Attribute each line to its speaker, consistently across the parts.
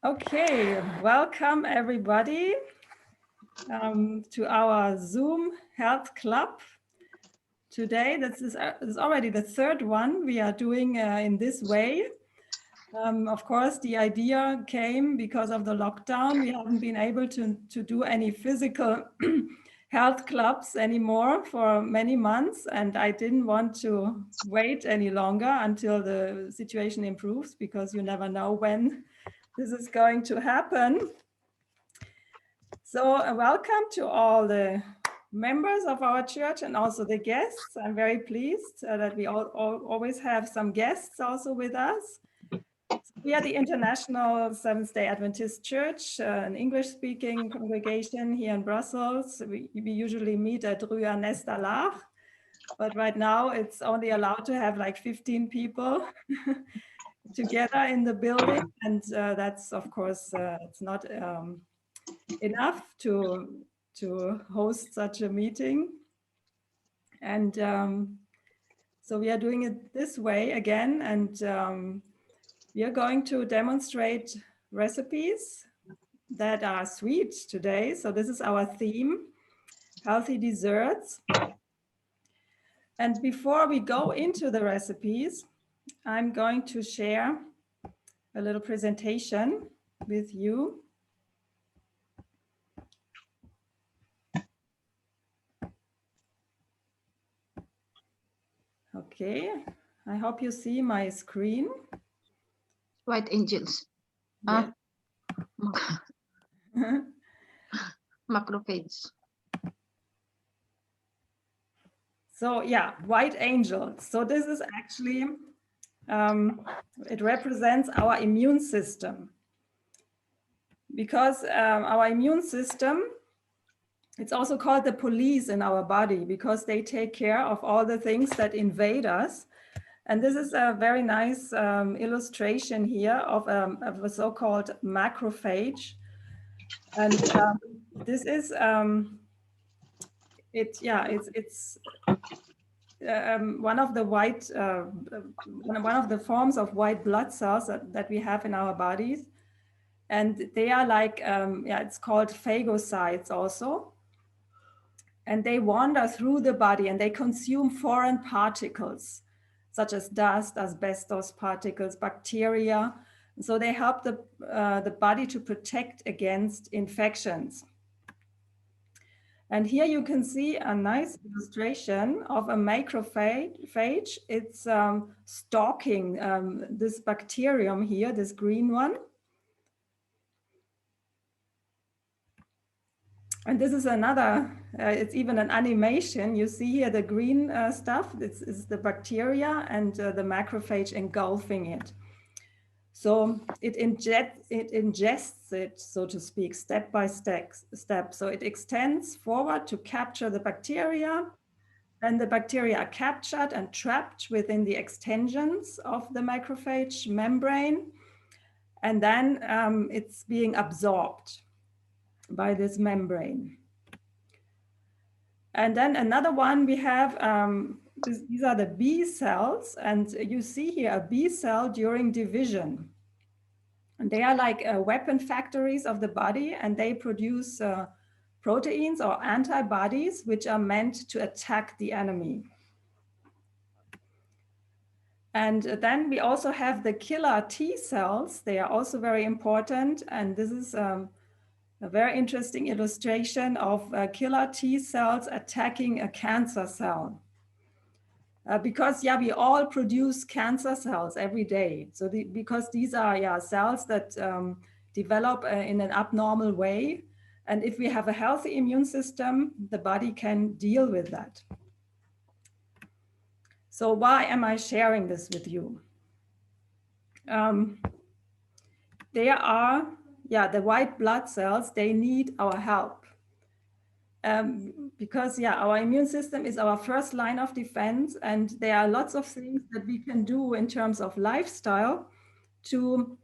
Speaker 1: Okay, welcome everybody to our Zoom Health Club. Today, this is already the third one we are doing in this way. Of course, the idea came because of the lockdown. We haven't been able to do any physical health clubs anymore for many months, and I didn't want to wait any longer until the situation improves, because you never know when this is going to happen. So welcome to all the members of our church and also the guests. I'm very pleased that we always have some guests also with us. We are the International Seventh-day Adventist Church, an English-speaking congregation here in Brussels. We usually meet at Rue Ernest Allard, but right now it's only allowed to have like 15 people together in the building. And that's, of course, it's not enough to host such a meeting. And so we are doing it this way again, and we are going to demonstrate recipes that are sweet today. So this is our theme, healthy desserts. And before we go into the recipes, I'm going to share a little presentation with you. Okay, I hope you see my screen.
Speaker 2: White angels.
Speaker 1: Yes.
Speaker 2: Macrophage.
Speaker 1: So yeah, white angels. So this is actually, it represents our immune system. Because our immune system, it's also called the police in our body, because they take care of all the things that invade us. And this is a very nice illustration here of a so-called macrophage. And this is, it's one of the one of the forms of white blood cells that we have in our bodies. And they are like, it's called phagocytes also. And they wander through the body and they consume foreign particles, such as dust, asbestos particles, bacteria. And so they help the body to protect against infections. And here you can see a nice illustration of a macrophage. It's stalking this bacterium here, this green one. And this is another, it's even an animation. You see here the green stuff. This is the bacteria and the macrophage engulfing it. So it ingests it, so to speak, step by step. So it extends forward to capture the bacteria. Then the bacteria are captured and trapped within the extensions of the macrophage membrane. And then it's being absorbed by this membrane. And then another one we have, these are the B cells. And you see here a B cell during division. And they are like weapon factories of the body, and they produce proteins or antibodies, which are meant to attack the enemy. And then we also have the killer T cells. They are also very important. And this is a very interesting illustration of killer T cells attacking a cancer cell. Because we all produce cancer cells every day. So because these are cells that develop in an abnormal way. And if we have a healthy immune system, the body can deal with that. So why am I sharing this with you? They are, the white blood cells, they need our help. Because our immune system is our first line of defense, and there are lots of things that we can do in terms of lifestyle to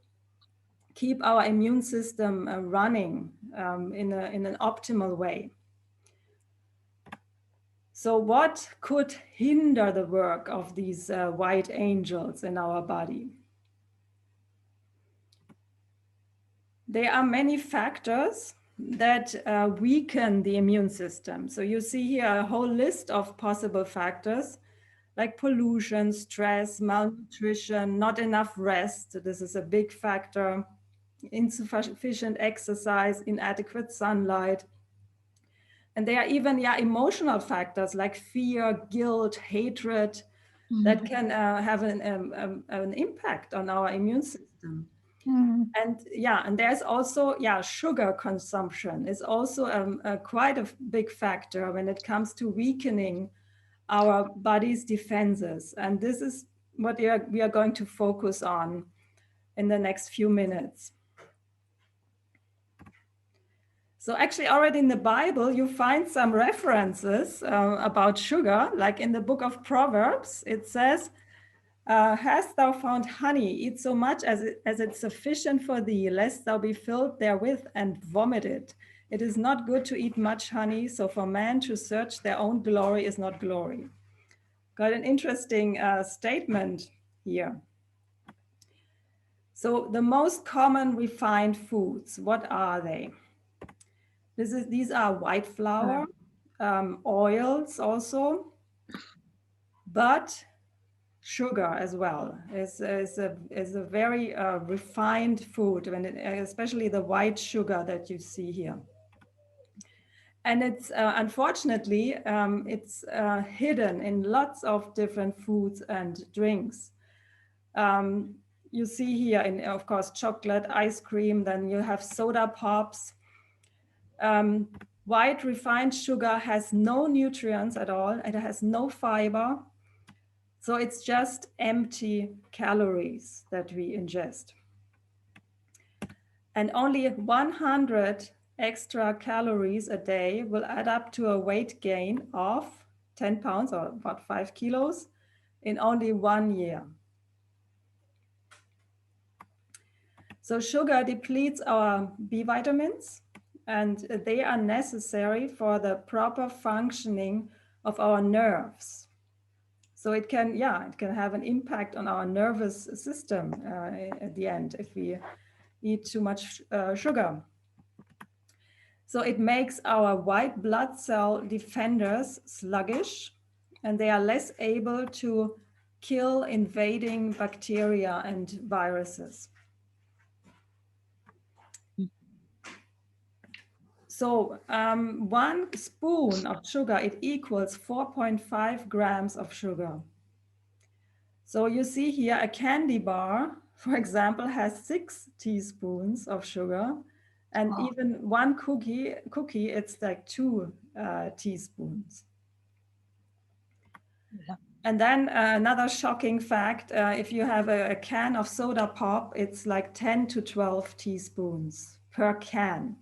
Speaker 1: keep our immune system running in an optimal way. So what could hinder the work of these white angels in our body? There are many factors that weaken the immune system. So you see here a whole list of possible factors like pollution, stress, malnutrition, not enough rest. This is a big factor. Insufficient exercise, inadequate sunlight. And there are even emotional factors like fear, guilt, hatred that can have an impact on our immune system. And there's also sugar consumption is also quite a big factor when it comes to weakening our body's defenses. And this is what we are going to focus on in the next few minutes. So actually already in the Bible, you find some references about sugar, like in the book of Proverbs, it says, hast thou found honey, eat so much as it's sufficient for thee, lest thou be filled therewith and vomit it. It is not good to eat much honey, so for man to search their own glory is not glory. Got an interesting statement here. So the most common refined foods, what are they? These are white flour, oils also, but sugar as well is a very refined food, especially the white sugar that you see here. And it's unfortunately, it's hidden in lots of different foods and drinks. You see here, of course, chocolate, ice cream, then you have soda pops. White refined sugar has no nutrients at all. It has no fiber. So it's just empty calories that we ingest. And only 100 extra calories a day will add up to a weight gain of 10 pounds or about 5 kilos in only 1 year. So sugar depletes our B vitamins, and they are necessary for the proper functioning of our nerves. So it can have an impact on our nervous system at the end if we eat too much sugar. So it makes our white blood cell defenders sluggish, and they are less able to kill invading bacteria and viruses. So 1 spoon of sugar, it equals 4.5 grams of sugar. So you see here a candy bar, for example, has 6 teaspoons of sugar, and even 1 cookie, it's like 2 teaspoons. And then another shocking fact, if you have a can of soda pop, it's like 10 to 12 teaspoons per can.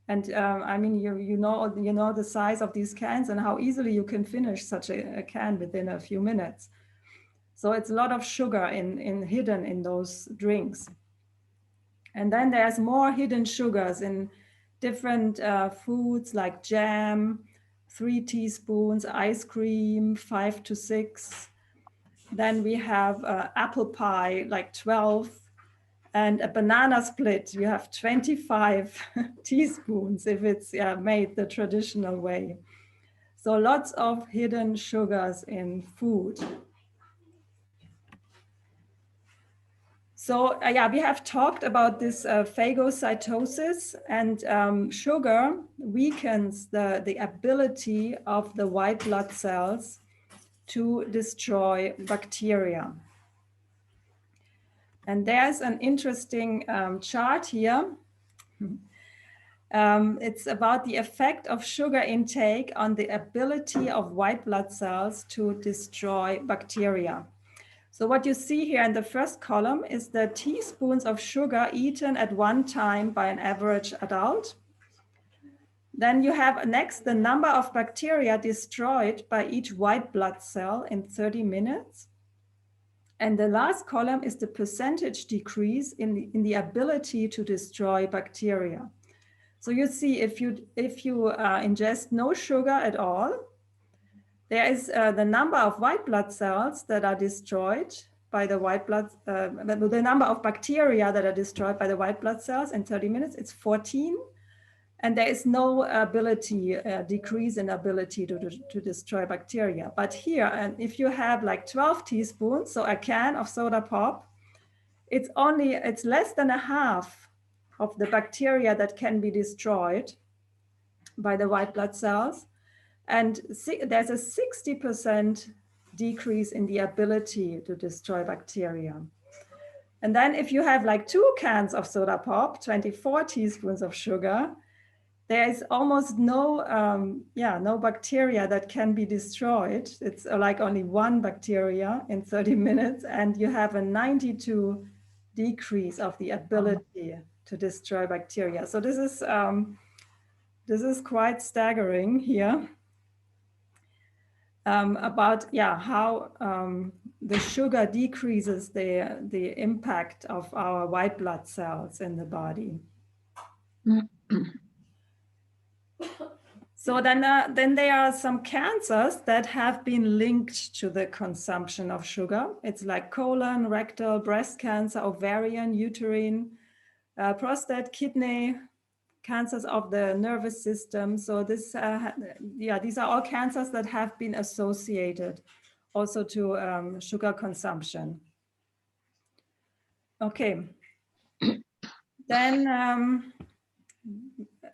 Speaker 1: And I mean, you know the size of these cans and how easily you can finish such a can within a few minutes. So it's a lot of sugar hidden in those drinks. And then there's more hidden sugars in different foods like jam, 3 teaspoons, ice cream, 5 to 6. Then we have apple pie, like 12. And a banana split, you have 25 teaspoons if it's made the traditional way. So lots of hidden sugars in food. So we have talked about this phagocytosis, and sugar weakens the ability of the white blood cells to destroy bacteria. And there's an interesting chart here. It's about the effect of sugar intake on the ability of white blood cells to destroy bacteria. So what you see here in the first column is the teaspoons of sugar eaten at one time by an average adult. Then you have next the number of bacteria destroyed by each white blood cell in 30 minutes. And the last column is the percentage decrease in the ability to destroy bacteria. So you see, if you ingest no sugar at all, there is the number of white blood cells that are destroyed by the white blood, the number of bacteria that are destroyed by the white blood cells in 30 minutes, it's 14. And there is no ability, decrease in ability to destroy bacteria. But here, and if you have like 12 teaspoons, so a can of soda pop, it's less than a half of the bacteria that can be destroyed by the white blood cells. And there's a 60% decrease in the ability to destroy bacteria. And then if you have like 2 cans of soda pop, 24 teaspoons of sugar, there is almost no, no bacteria that can be destroyed. It's like only 1 bacteria in 30 minutes, and you have a 92 decrease of the ability to destroy bacteria. So this is quite staggering here. About how the sugar decreases the impact of our white blood cells in the body. So then there are some cancers that have been linked to the consumption of sugar. It's like colon, rectal, breast cancer, ovarian, uterine, prostate, kidney, cancers of the nervous system. So these are all cancers that have been associated also to sugar consumption. Okay. Then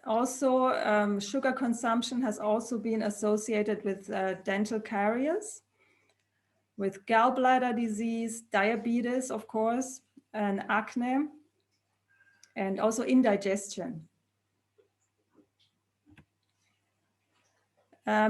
Speaker 1: also sugar consumption has also been associated with dental caries, with gallbladder disease, diabetes, of course, and acne, and also indigestion.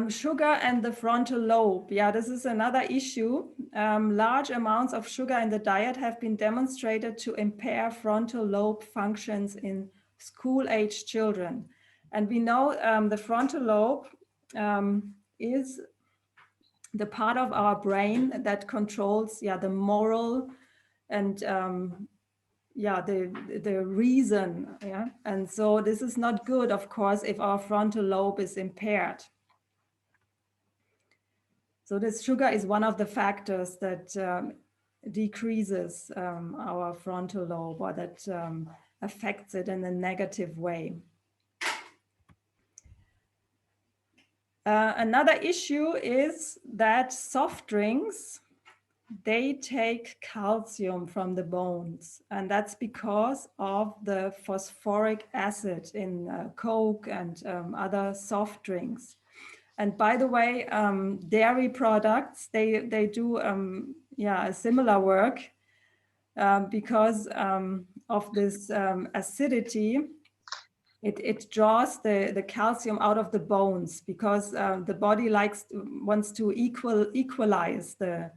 Speaker 1: Sugar and the frontal lobe. Yeah, this is another issue. Large amounts of sugar in the diet have been demonstrated to impair frontal lobe functions in school-age children. And we know the frontal lobe is the part of our brain that controls the moral and the reason. And so this is not good, of course, if our frontal lobe is impaired. So this sugar is one of the factors that decreases our frontal lobe, or that affects it in a negative way. Another issue is that soft drinks, they take calcium from the bones, and that's because of the phosphoric acid in Coke and other soft drinks. And by the way, dairy products, they do a similar work because of this acidity. It draws the calcium out of the bones, because the body wants to equalize the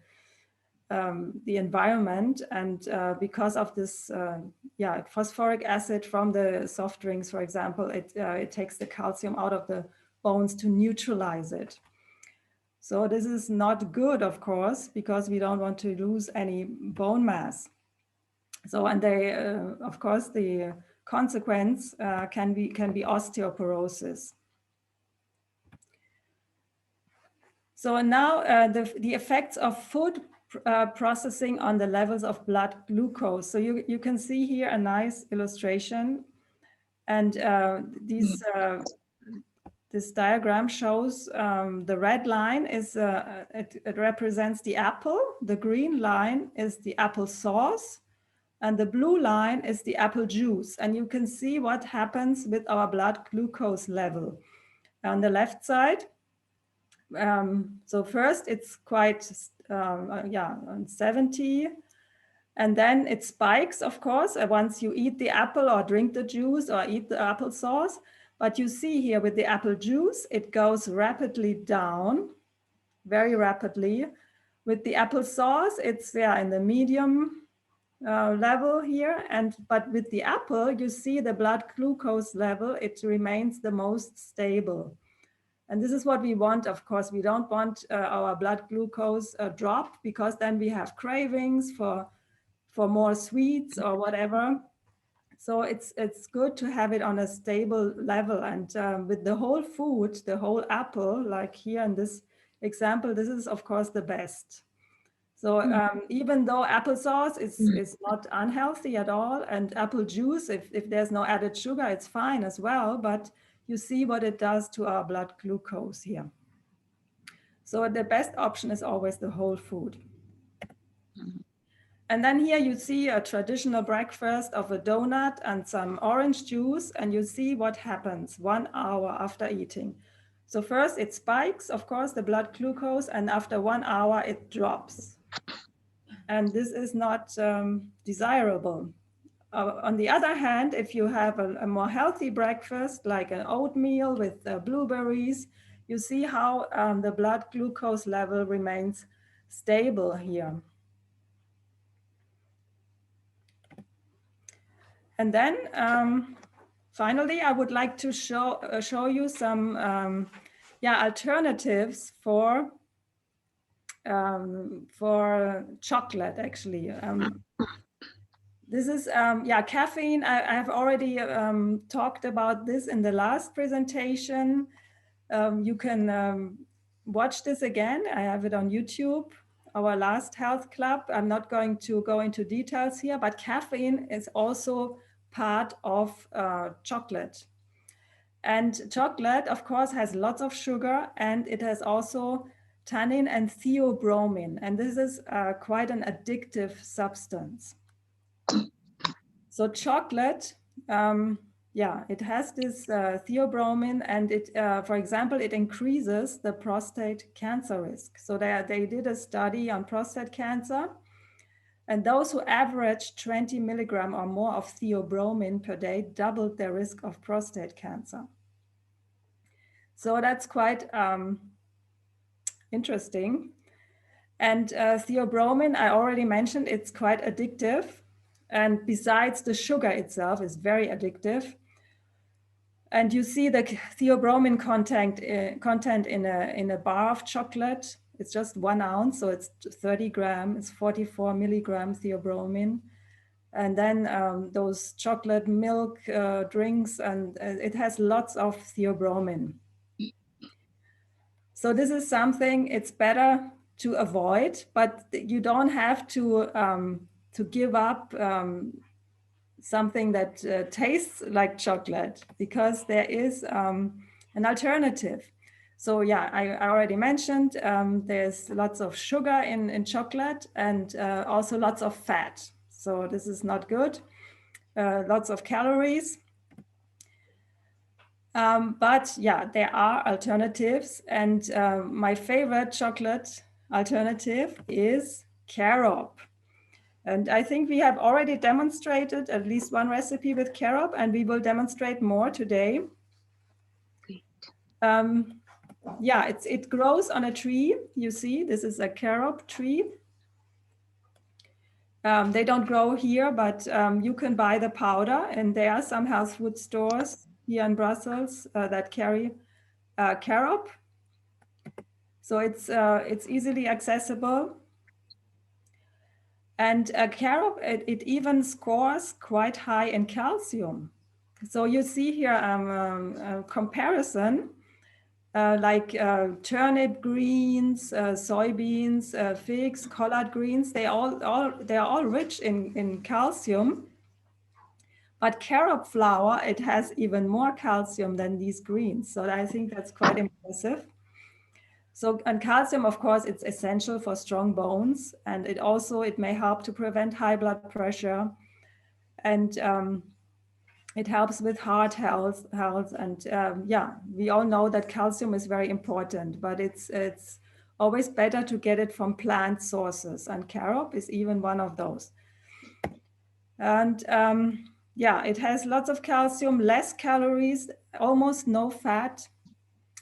Speaker 1: environment, and because of this phosphoric acid from the soft drinks, for example, it takes the calcium out of the bones to neutralize it. So this is not good, of course, because we don't want to lose any bone mass. So, and of course, the consequence can be osteoporosis. So now the effects of food processing on the levels of blood glucose. So you can see here a nice illustration, and this diagram shows the red line is it represents the apple, the green line is the apple sauce, and the blue line is the apple juice. And you can see what happens with our blood glucose level. On the left side, so first it's quite, on 70, and then it spikes, of course, once you eat the apple or drink the juice or eat the applesauce. But you see here with the apple juice, it goes rapidly down, very rapidly. With the applesauce, it's in the medium level here. But with the apple, you see the blood glucose level, it remains the most stable. And this is what we want, of course. We don't want our blood glucose drop, because then we have cravings for more sweets or whatever. So it's good to have it on a stable level. And with the whole food, the whole apple, like here in this example, this is of course the best. So even though applesauce is not unhealthy at all, and apple juice, if there's no added sugar, it's fine as well, but you see what it does to our blood glucose here. So the best option is always the whole food. And then here you see a traditional breakfast of a donut and some orange juice, and you see what happens 1 hour after eating. So first it spikes, of course, the blood glucose, and after 1 hour it drops. And this is not desirable. On the other hand, if you have a more healthy breakfast, like an oatmeal with blueberries, you see how the blood glucose level remains stable here. And then finally, I would like to show you some alternatives for chocolate, actually. This is, caffeine. I have already talked about this in the last presentation. You can watch this again. I have it on YouTube, our last health club. I'm not going to go into details here, but caffeine is also part of chocolate. And chocolate, of course, has lots of sugar, and it has also tannin and theobromine. And this is quite an addictive substance. So chocolate, it has this theobromine, and it, for example, it increases the prostate cancer risk. So they did a study on prostate cancer, and those who averaged 20 milligram or more of theobromine per day doubled their risk of prostate cancer. So that's quite interesting. And theobromine, I already mentioned, it's quite addictive. And besides, the sugar itself is very addictive. And you see the theobromine content in a bar of chocolate. It's just 1 ounce, so it's 30 grams, it's 44 milligram theobromine. And then those chocolate milk drinks, and it has lots of theobromine. So this is something it's better to avoid, but you don't have to give up something that tastes like chocolate, because there is an alternative. So yeah, I already mentioned there's lots of sugar in chocolate, and also lots of fat. So this is not good. Lots of calories. But yeah, there are alternatives. And my favorite chocolate alternative is carob. And I think we have already demonstrated at least one recipe with carob, and we will demonstrate more today. It grows on a tree. You see, this is a carob tree. They don't grow here, but you can buy the powder, and there are some health food stores here in Brussels that carry carob. So it's easily accessible. And carob, it even scores quite high in calcium. So you see here a comparison, like turnip greens, soybeans, figs, collard greens. They are all rich in calcium. But carob flour, it has even more calcium than these greens. So I think that's quite impressive. So, and calcium, of course, it's essential for strong bones, and it may help to prevent high blood pressure, and it helps with heart health, and we all know that calcium is very important, but it's always better to get it from plant sources, and carob is even one of those. And it has lots of calcium, less calories, almost no fat.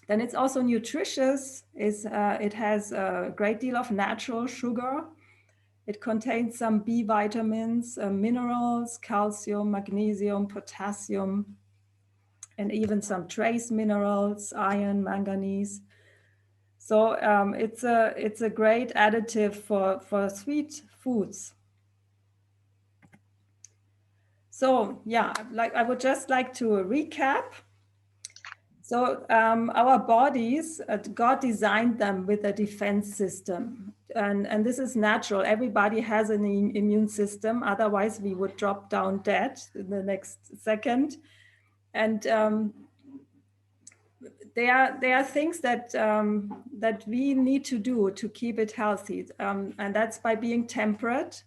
Speaker 1: Then it's also nutritious. It has a great deal of natural sugar. It contains some B vitamins, minerals, calcium, magnesium, potassium, and even some trace minerals, iron, manganese. So it's a great additive for sweet foods. So yeah, I would just like to recap. So our bodies, God designed them with a defense system. And this is natural. Everybody has an immune system. Otherwise, we would drop down dead in the next second. And there are things that that we need to do to keep it healthy. And that's by being temperate.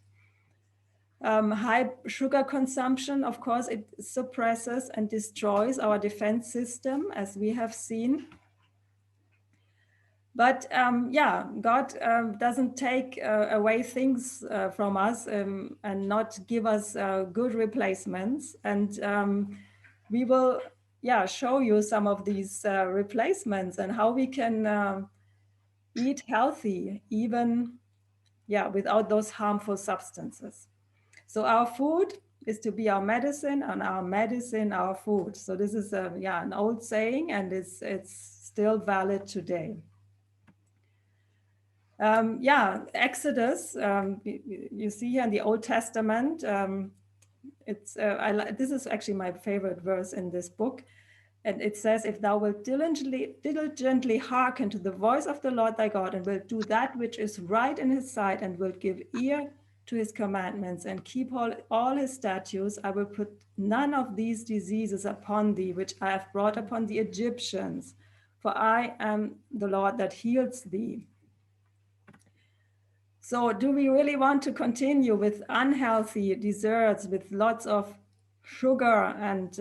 Speaker 1: High sugar consumption, of course, it suppresses and destroys our defense system, as we have seen. But yeah, God doesn't take away things from us and not give us good replacements. And we will, yeah, show you some of these replacements and how we can eat healthy, even, yeah, without those harmful substances. So our food is to be our medicine, and our medicine our food. So this is yeah, an old saying, and it's still valid today. Yeah, Exodus, you see here in the Old Testament, this is actually my favorite verse in this book. And it says, if thou wilt diligently hearken to the voice of the Lord thy God, and wilt do that which is right in his sight, and wilt give ear to his commandments, and keep all his statutes, I will put none of these diseases upon thee, which I have brought upon the Egyptians, for I am the Lord that heals thee. So do we really want to continue with unhealthy desserts with lots of sugar and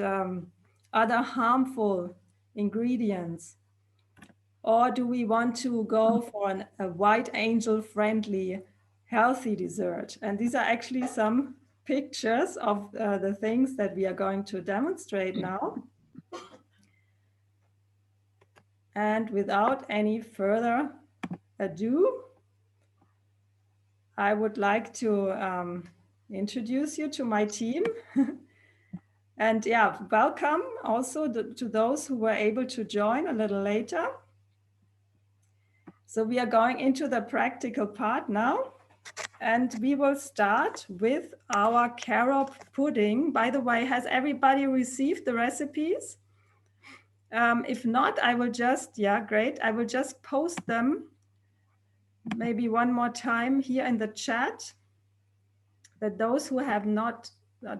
Speaker 1: other harmful ingredients? Or do we want to go for a white angel friendly, healthy dessert? And these are actually some pictures of the things that we are going to demonstrate now. And without any further ado, I would like to introduce you to my team. And yeah, welcome also to those who were able to join a little later. So we are going into the practical part now. And we will start with our carob pudding. By the way, has everybody received the recipes? If not, I will just, yeah, great. I will just post them maybe one more time here in the chat, that those who have not,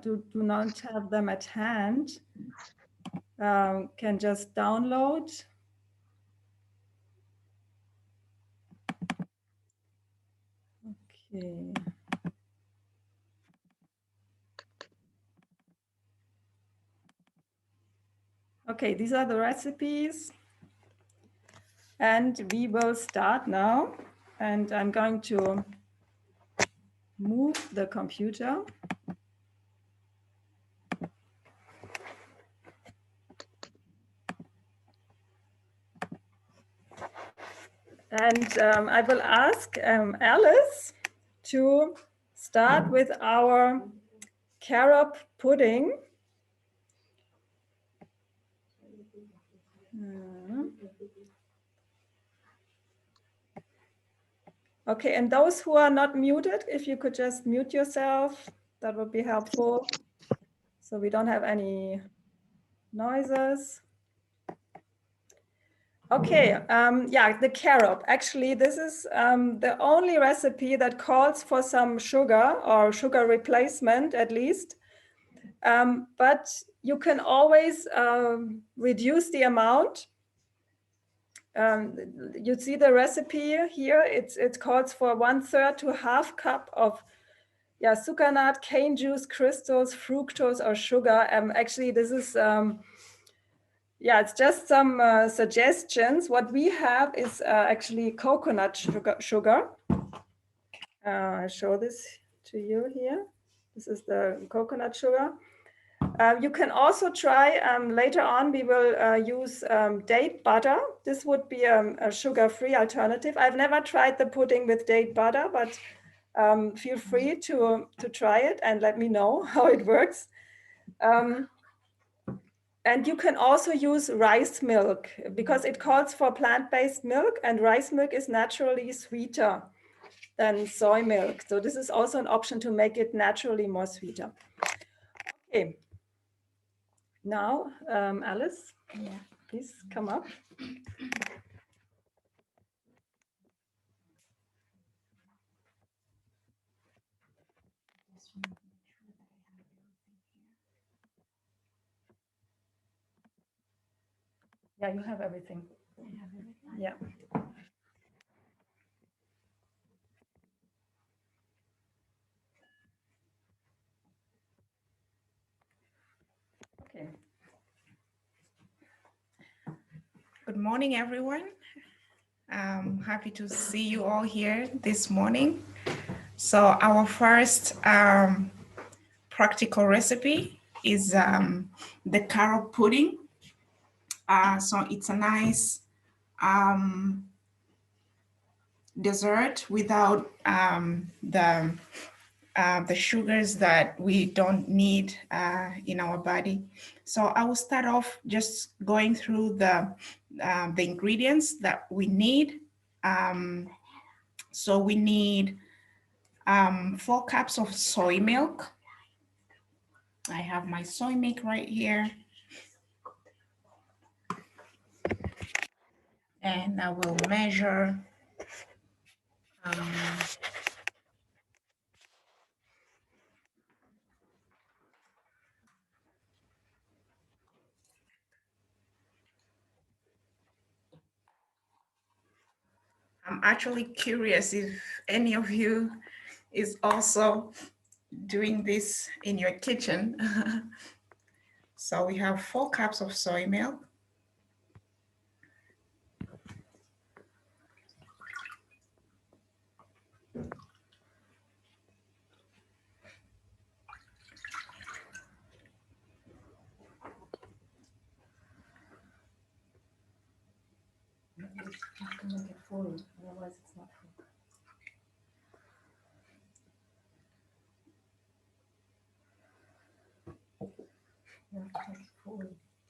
Speaker 1: do not have them at hand can just download. Okay. Okay, these are the recipes. And we will start now. And I'm going to move the computer. And I will ask Alice to start with our carob pudding. Okay, and those who are not muted, if you could just mute yourself, that would be helpful. So we don't have any noises. Okay, yeah, the carob. Actually, this is the only recipe that calls for some sugar or sugar replacement at least. But you can always reduce the amount. You see the recipe here. It calls for 1/3 to 1/2 cup of sucanat, cane juice, crystals, fructose, or sugar. Actually, this is it's just some suggestions. What we have is actually coconut sugar. I'll show this to you here. This is the coconut sugar. You can also try, later on, we will use date butter. This would be a sugar-free alternative. I've never tried the pudding with date butter, but feel free to try it and let me know how it works. And you can also use rice milk because it calls for plant-based milk, and rice milk is naturally sweeter than soy milk. So this is also an option to make it naturally more sweeter. Okay. Now, Alice.
Speaker 2: Yeah.
Speaker 1: please come up. Yeah, you have everything. Yeah. Okay.
Speaker 3: Good morning, everyone. I'm happy to see you all here this morning. So our first practical recipe is the carrot pudding. So it's a nice dessert without the sugars that we don't need in our body. So I will start off just going through the ingredients that we need. So we need 4 cups of soy milk. I have my soy milk right here. And I will measure I'm actually curious if any of you is also doing this in your kitchen. So we have 4 cups of soy milk.
Speaker 1: You have to make it full, otherwise it's not full. You have to make it full.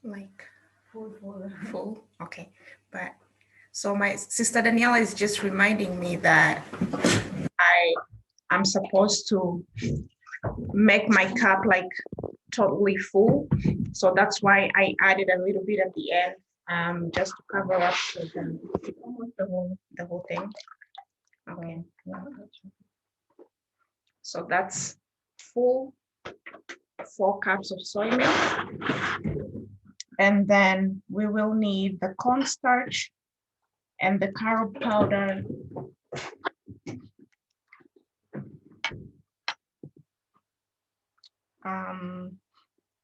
Speaker 3: Like
Speaker 1: Full.
Speaker 3: full, okay. But so my sister Daniela is just reminding me that I'm supposed to make my cup like totally full. So that's why I added a little bit at the end, just to cover up almost the whole thing. Okay. So that's full 4 cups of soy milk. And then we will need the cornstarch and the carrot powder.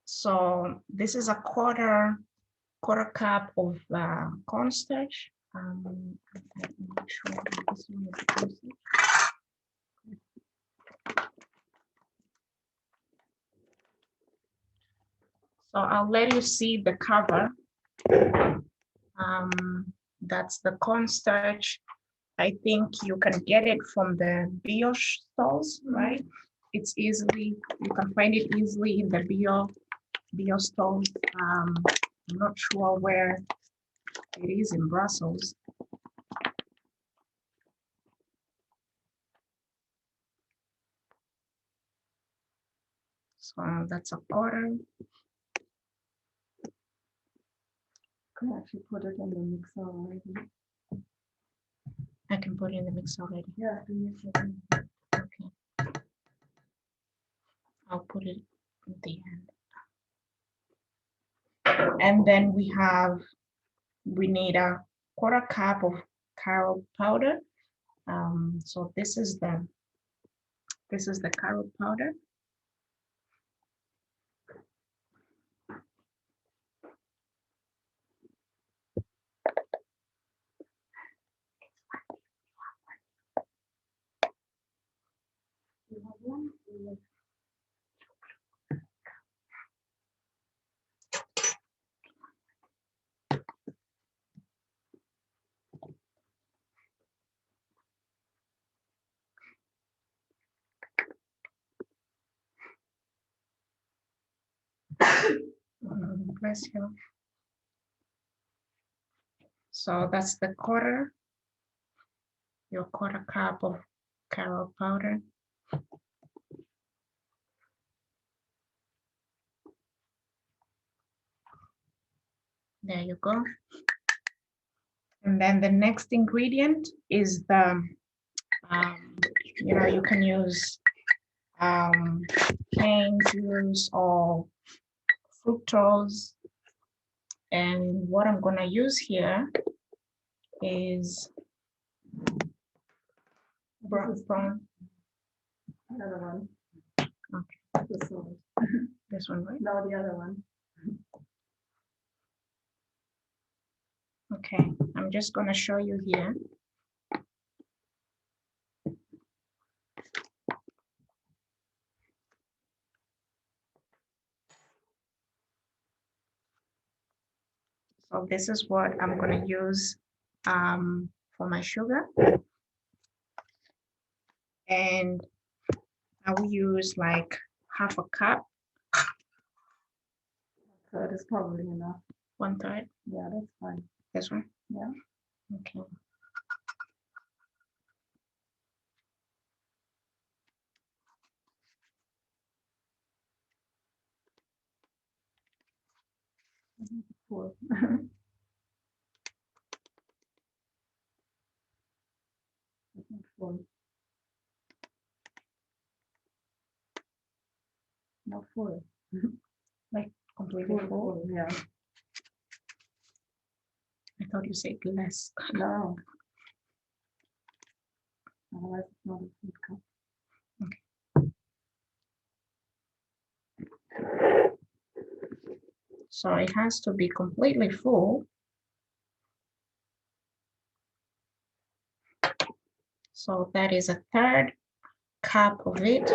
Speaker 3: So this is a quarter cup of cornstarch. I'm not sure this one is cornstarch. So I'll let you see the cover. That's the cornstarch. I think you can get it from the brioche stalls, right? It's easily, you can find it easily in the brioche stalls. I'm not sure where it is in Brussels. So that's a quarter.
Speaker 1: Can actually put it in the mixer already.
Speaker 3: I can put it in the mix already.
Speaker 1: Yeah, do mix it in.
Speaker 3: Okay. I'll put it at the end. And then we need a quarter cup of carrot powder. So this is the carrot powder.
Speaker 1: You have one?
Speaker 3: Bless you. So that's the your quarter cup of carrot powder. There you go. And then the next ingredient is the, you can use cane juice or fructose. And what I'm gonna use here is brown.
Speaker 1: The other one.
Speaker 3: Okay.
Speaker 1: This one.
Speaker 3: This one, right?
Speaker 1: No, the other one.
Speaker 3: Okay, I'm just gonna show you here. So this is what I'm gonna use for my sugar. And I will use like half a cup.
Speaker 1: Third is probably enough.
Speaker 3: 1/3.
Speaker 1: Yeah, that's fine.
Speaker 3: This one?
Speaker 1: Yeah.
Speaker 3: Okay.
Speaker 1: Full. Full. Not full.
Speaker 3: Like completely full?
Speaker 1: Full, yeah.
Speaker 3: I thought you said less.
Speaker 1: No. Otherwise, it's not a food cup.
Speaker 3: So it has to be completely full. So that is 1/3 cup of it.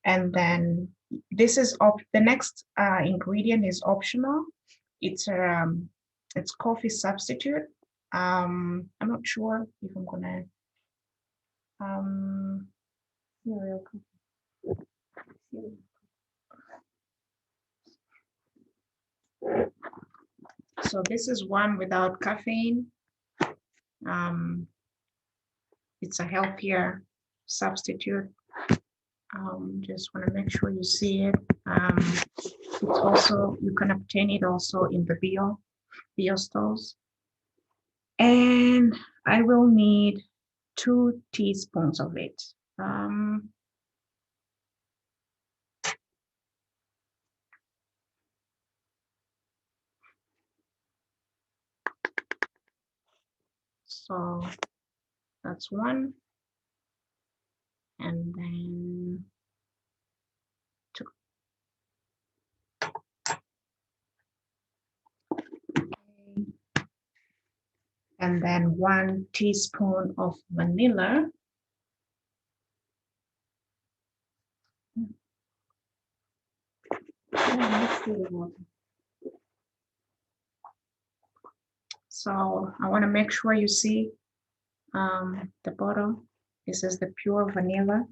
Speaker 3: And then this is the next ingredient is optional. It's coffee substitute. I'm not sure if I'm gonna
Speaker 1: Cereal coffee.
Speaker 3: So this is one without caffeine. It's a healthier substitute. Just want to make sure you see it. It's also, you can obtain it also in the bio stores. And I will need 2 teaspoons of it. So that's 1. And then 2. Okay. And then 1 teaspoon of vanilla. So I want to make sure you see the bottom. This is the pure vanilla,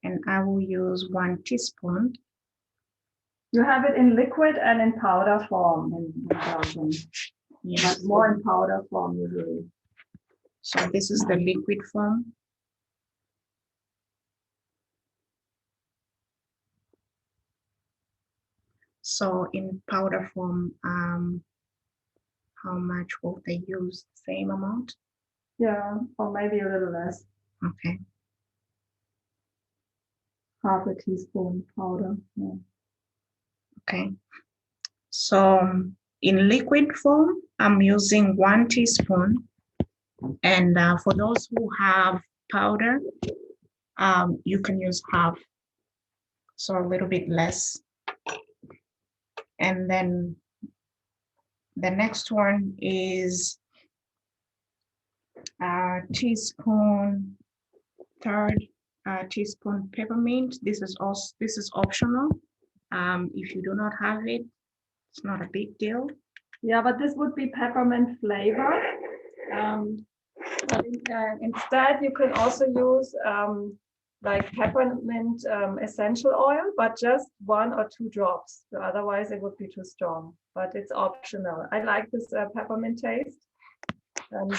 Speaker 3: and I will use 1 teaspoon.
Speaker 1: You have it in liquid and in powder form in Belgium.
Speaker 3: Yes.
Speaker 1: But more in powder form usually.
Speaker 3: So this is the liquid form. So in powder form, how much will they use? Same amount?
Speaker 1: Yeah, or maybe a little less.
Speaker 3: Okay.
Speaker 1: Half a teaspoon powder. Yeah.
Speaker 3: Okay. So in liquid form, I'm using 1 teaspoon. And for those who have powder, you can use half. So a little bit less. And then the next one is teaspoon, 1/3 teaspoon peppermint. This is optional. If you do not have it, it's not a big deal.
Speaker 1: Yeah, but this would be peppermint flavor. But instead, you can also use like peppermint essential oil, but just 1 or 2 drops. Otherwise, it would be too strong. But it's optional. I like this peppermint taste, and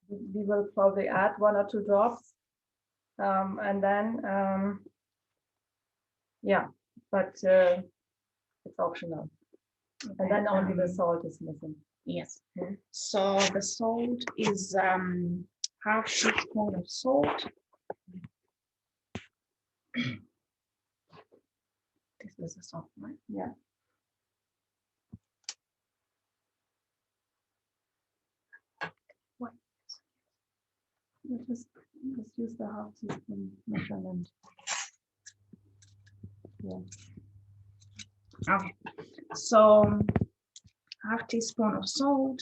Speaker 1: we will probably add 1 or 2 drops, and then yeah, but
Speaker 4: It's optional.
Speaker 3: Okay,
Speaker 4: And then only the salt is missing.
Speaker 3: Yes.
Speaker 4: Mhm.
Speaker 3: So the salt is half teaspoon of salt. This is the salt, right?
Speaker 4: Yeah.
Speaker 3: What?
Speaker 4: Just use the half teaspoon measurement. Yeah.
Speaker 3: Okay. So half teaspoon of salt.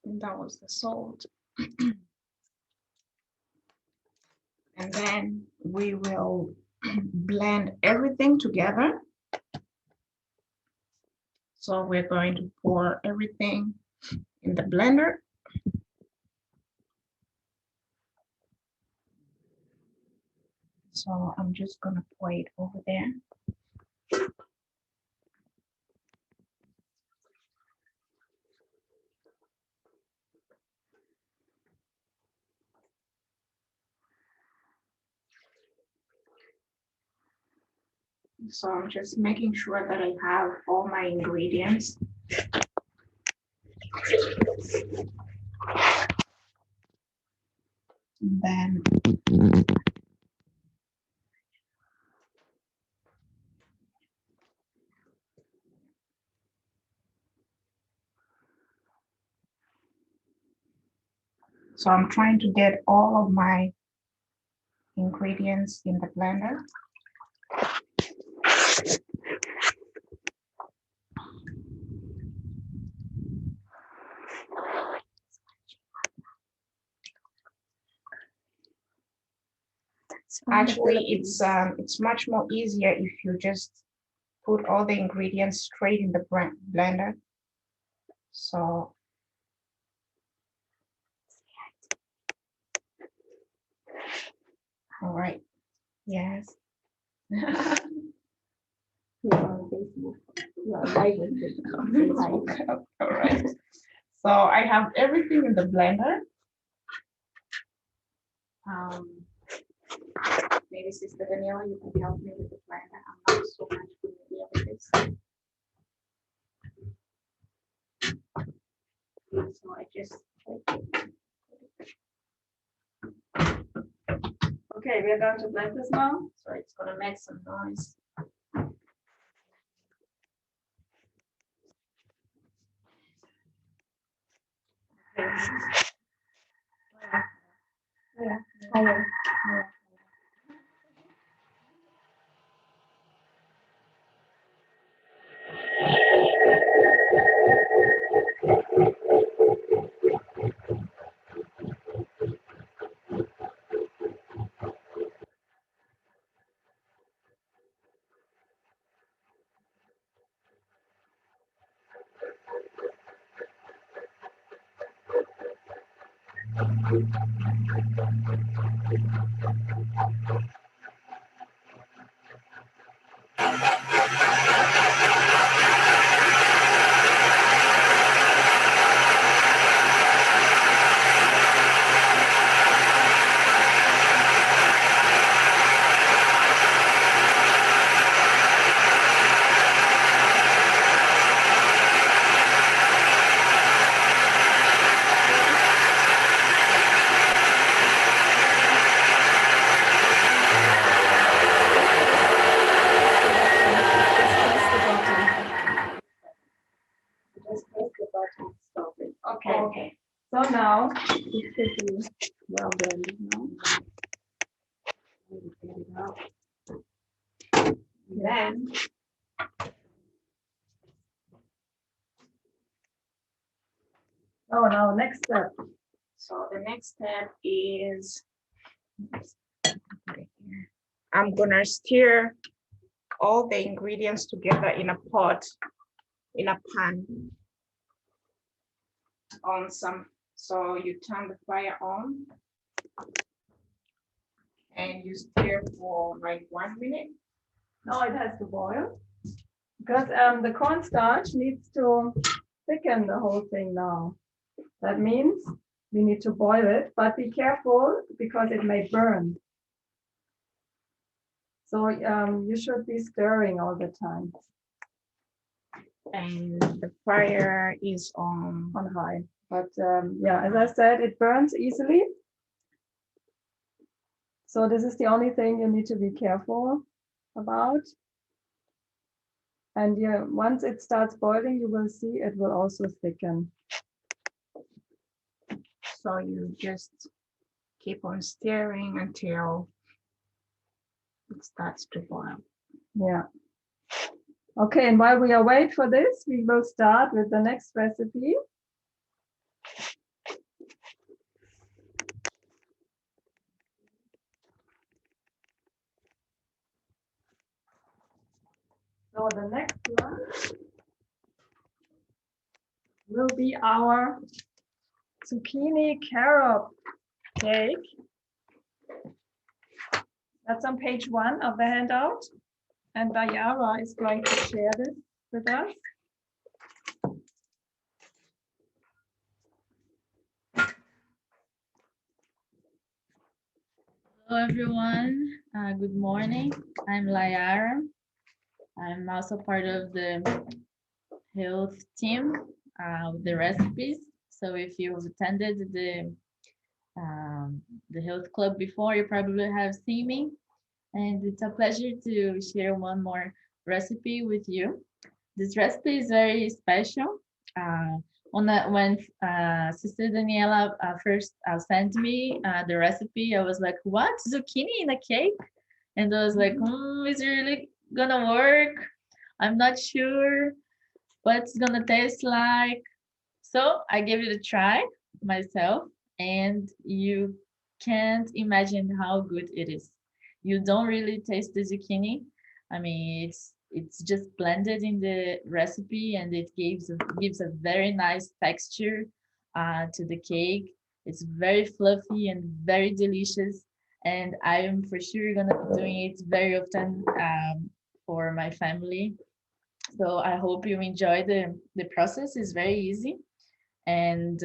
Speaker 3: And that was the salt. And then we will blend everything together. So we're going to pour everything in the blender. So I'm just gonna pour it over there. So I'm just making sure that I have all my ingredients. And then so I'm trying to get all of my ingredients in the blender. Actually, it's much more easier if you just put all the ingredients straight in the blender. So all right. Yes.
Speaker 4: Yeah, on Facebook. Yeah, live with it.
Speaker 3: All right. So I have everything in the blender. Maybe Sister Daniela, you can help me with the blender. I'm not so much familiar with this. So I just
Speaker 1: Okay, we are going to blend this now.
Speaker 3: so it's gonna make some noise.
Speaker 1: Okay. So now it should be well blended now.
Speaker 3: Then
Speaker 1: Oh, now next step.
Speaker 3: so the next step is I'm gonna stir all the ingredients together in a pot, in a pan on some. So you turn the fire on and you stir for like 1 minute.
Speaker 1: Now it has to boil because the cornstarch needs to thicken the whole thing now. That means we need to boil it, but be careful because it may burn. So you should be stirring all the time
Speaker 3: And the fire is on.
Speaker 1: on high. But yeah, as I said, it burns easily. So this is the only thing you need to be careful about. And yeah, once it starts boiling, you will see it will also thicken.
Speaker 3: So you just keep on stirring until it starts to boil.
Speaker 1: Yeah. Okay, and while we are waiting for this, we will start with the next recipe. So the next one will be our zucchini carob cake. That's on page 1 of the handout. And Dayara is going to share this with us.
Speaker 5: Hello everyone, good morning. I'm Layara. I'm also part of the health team with the recipes. So if you've attended the health club before, you probably have seen me. And it's a pleasure to share one more recipe with you. This recipe is very special. When Sister Daniela first sent me the recipe, I was like, what? Zucchini in a cake? And I was like, is it really gonna work? I'm not sure what it's gonna taste like. So I gave it a try myself, and you can't imagine how good it is. You don't really taste the zucchini. I mean, it's just blended in the recipe, and it gives a very nice texture to the cake. It's very fluffy and very delicious, and I am for sure gonna be doing it very often for my family. So I hope you enjoy the process. It's very easy, and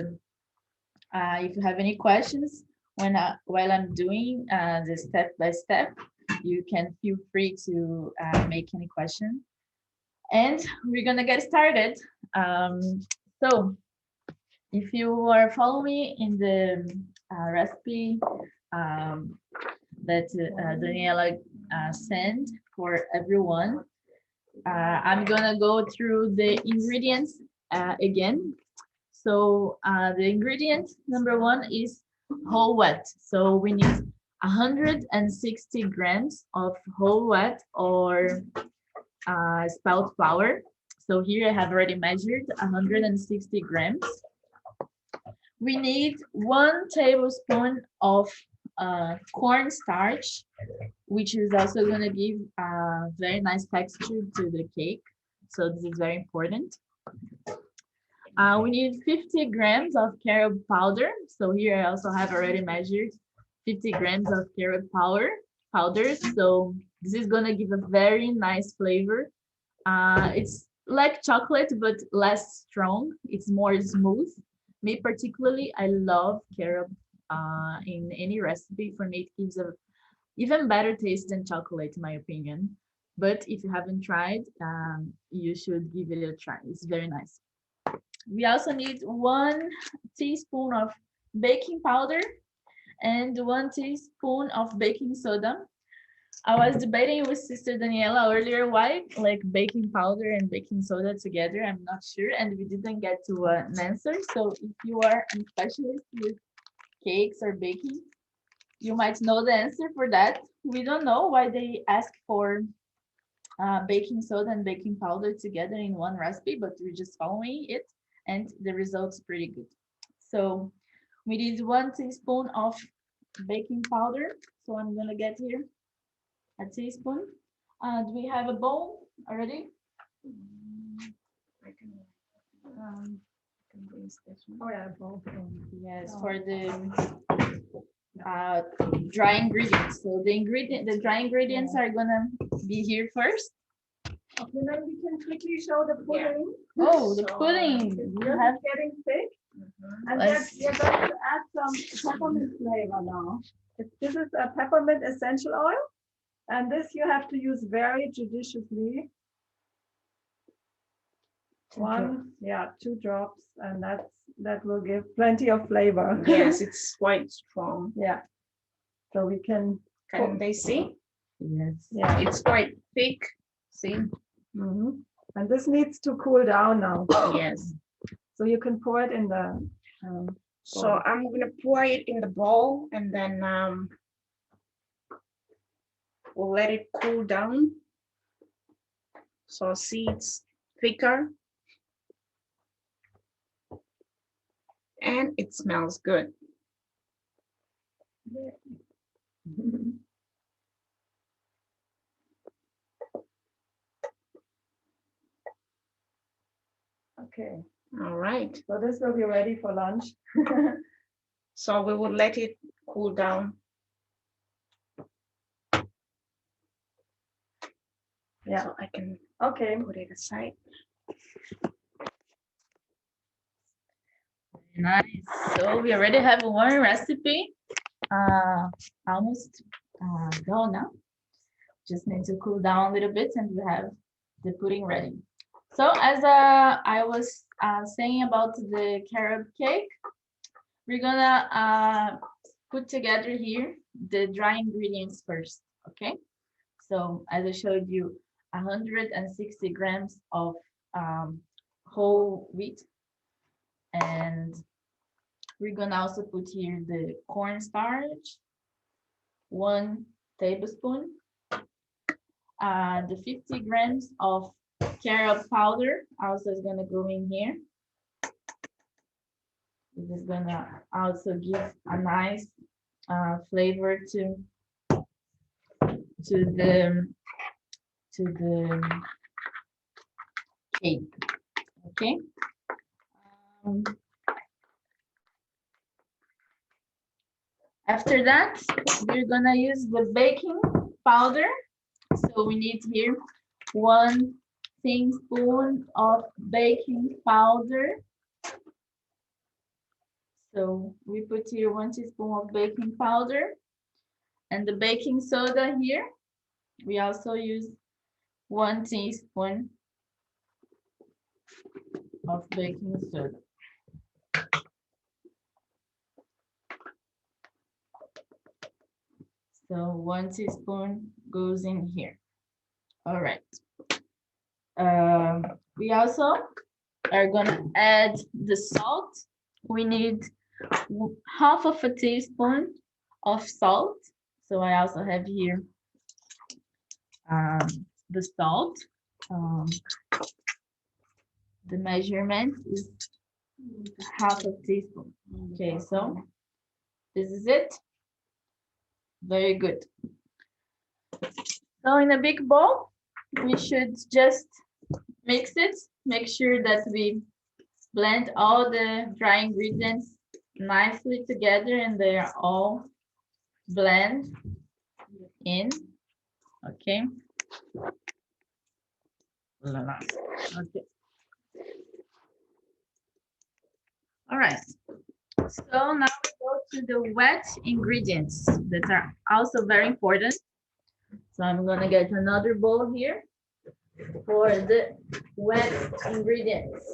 Speaker 5: if you have any questions while I'm doing the step by step, you can feel free to make any question. And we're gonna get started. So if you are following me in the recipe that Daniela sent for everyone, I'm gonna go through the ingredients again. So the ingredient number 1 is whole wheat. So we need 160 grams of whole wheat or spelt flour. So here I have already measured 160 grams. We need 1 tablespoon of cornstarch, which is also going to give a very nice texture to the cake. So this is very important. We need 50 grams of carob powder. So here I also have already measured 50 grams of carob powder. So this is gonna give a very nice flavor. It's like chocolate, but less strong. It's more smooth. Me particularly, I love carob in any recipe. For me, it gives a even better taste than chocolate, in my opinion. But if you haven't tried, you should give it a try. It's very nice. We also need 1 teaspoon of baking powder and 1 teaspoon of baking soda. I was debating with Sister Daniela earlier why like baking powder and baking soda together. I'm not sure, and we didn't get to an answer. So if you are a specialist with cakes or baking, you might know the answer for that. We don't know why they ask for baking soda and baking powder together in one recipe, but we're just following it, and the result's pretty good. So we need 1 teaspoon of baking powder. So I'm gonna get here a teaspoon. Do we have a bowl already?
Speaker 3: I can rinse this one.
Speaker 1: Oh yeah, bowl.
Speaker 5: Yes, for the dry ingredients. So the dry ingredients are gonna be here first.
Speaker 1: Okay, then we can quickly show the pudding.
Speaker 5: Oh, the
Speaker 3: So,
Speaker 5: pudding.
Speaker 1: It's
Speaker 5: You
Speaker 1: just
Speaker 5: have
Speaker 1: getting thick. And we're going to add some peppermint flavor now. This is a peppermint essential oil, and this you have to use very judiciously. Two drops, and that will give plenty of flavor.
Speaker 3: Yes, it's quite strong.
Speaker 1: Yeah. So we can.
Speaker 3: Can they see?
Speaker 5: Yes.
Speaker 1: Yeah.
Speaker 3: It's quite thick. See?
Speaker 1: Mhm. And this needs to cool down now.
Speaker 3: Yes.
Speaker 1: So you can pour it in the.
Speaker 3: So I'm gonna pour it in the bowl and then we'll let it cool down. So see, it's thicker. And it smells good.
Speaker 1: Okay.
Speaker 3: All right.
Speaker 1: So this will be ready for lunch.
Speaker 3: So we will let it cool down.
Speaker 1: Yeah.
Speaker 3: So I can
Speaker 1: Okay.
Speaker 3: put it aside.
Speaker 5: Nice. So we already have one recipe, almost done now. Just need to cool down a little bit, and we have the pudding ready. So as I was saying about the carob cake, we're gonna put together here the dry ingredients first. Okay. So as I showed you, 160 grams of whole wheat. And we're gonna also put here the cornstarch, 1 tablespoon, the 50 grams of carob powder also is gonna go in here. This is gonna also give a nice flavor to the cake. Okay. After that, we're gonna use the baking powder. So we need here 1 teaspoon of baking powder. So we put here 1 teaspoon of baking powder, and the baking soda here, we also use 1 teaspoon of baking soda. So 1 teaspoon goes in here. All right. We also are gonna add the salt. We need half of a teaspoon of salt. So I also have here the salt. The measurement is half a teaspoon. Okay, so this is it. Very good. So in a big bowl, we should just mix it. Make sure that we blend all the dry ingredients nicely together and they are all blend in. Okay. Okay. All right. So now we go to the wet ingredients that are also very important. So I'm gonna get another bowl here for the wet ingredients.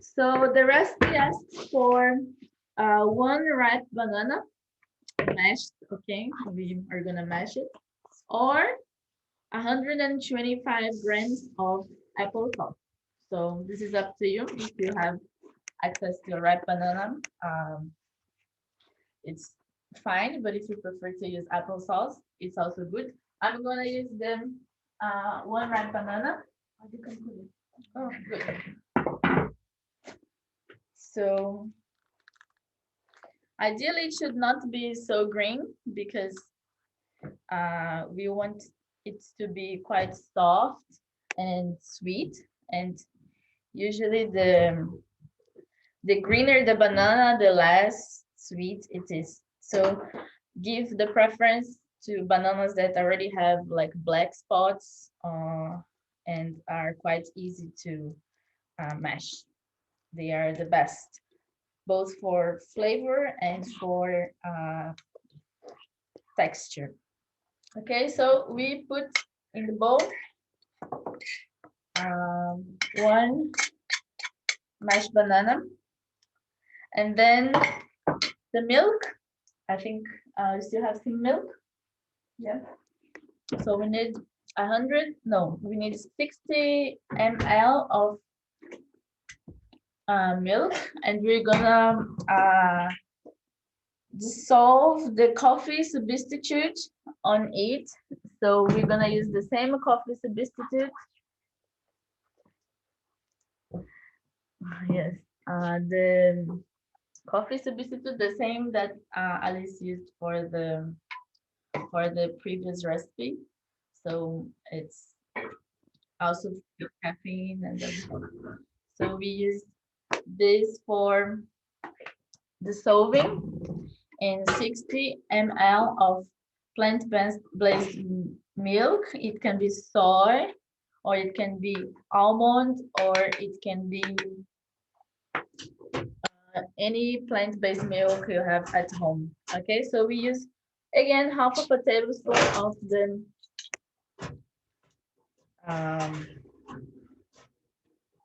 Speaker 5: So the recipe asks for 1 ripe banana mashed, okay, we are gonna mash it, or 125 grams of apple sauce. So this is up to you. If you have access to a ripe banana, it's fine, but if you prefer to use applesauce, it's also good. I'm gonna use the 1 ripe banana. Oh, good. So ideally it should not be so green because we want it to be quite soft and sweet, and usually the greener the banana, the less sweet it is. So give the preference to bananas that already have like black spots and are quite easy to mash. They are the best, both for flavor and for texture. Okay, so we put in the bowl one mashed banana, and then the milk. I think you still have some milk. Yeah. So we need 100. No, we need 60 ml of milk, and we're gonna dissolve the coffee substitute on it. So we're gonna use the same coffee substitute. Yes, the coffee substitute, the same that Alice used for the previous recipe. So it's also caffeine and everything. So we use this for dissolving in 60 ml of plant-based milk. It can be soy, or it can be almond, or it can be any plant-based milk you have at home. Okay, so we use again half of a tablespoon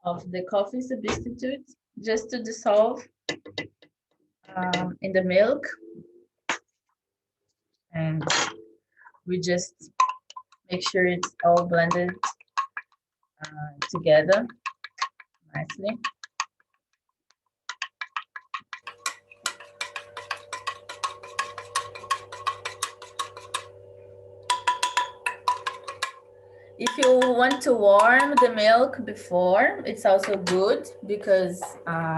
Speaker 5: of the coffee substitute, just to dissolve in the milk, and we just make sure it's all blended together nicely. If you want to warm the milk before, it's also good because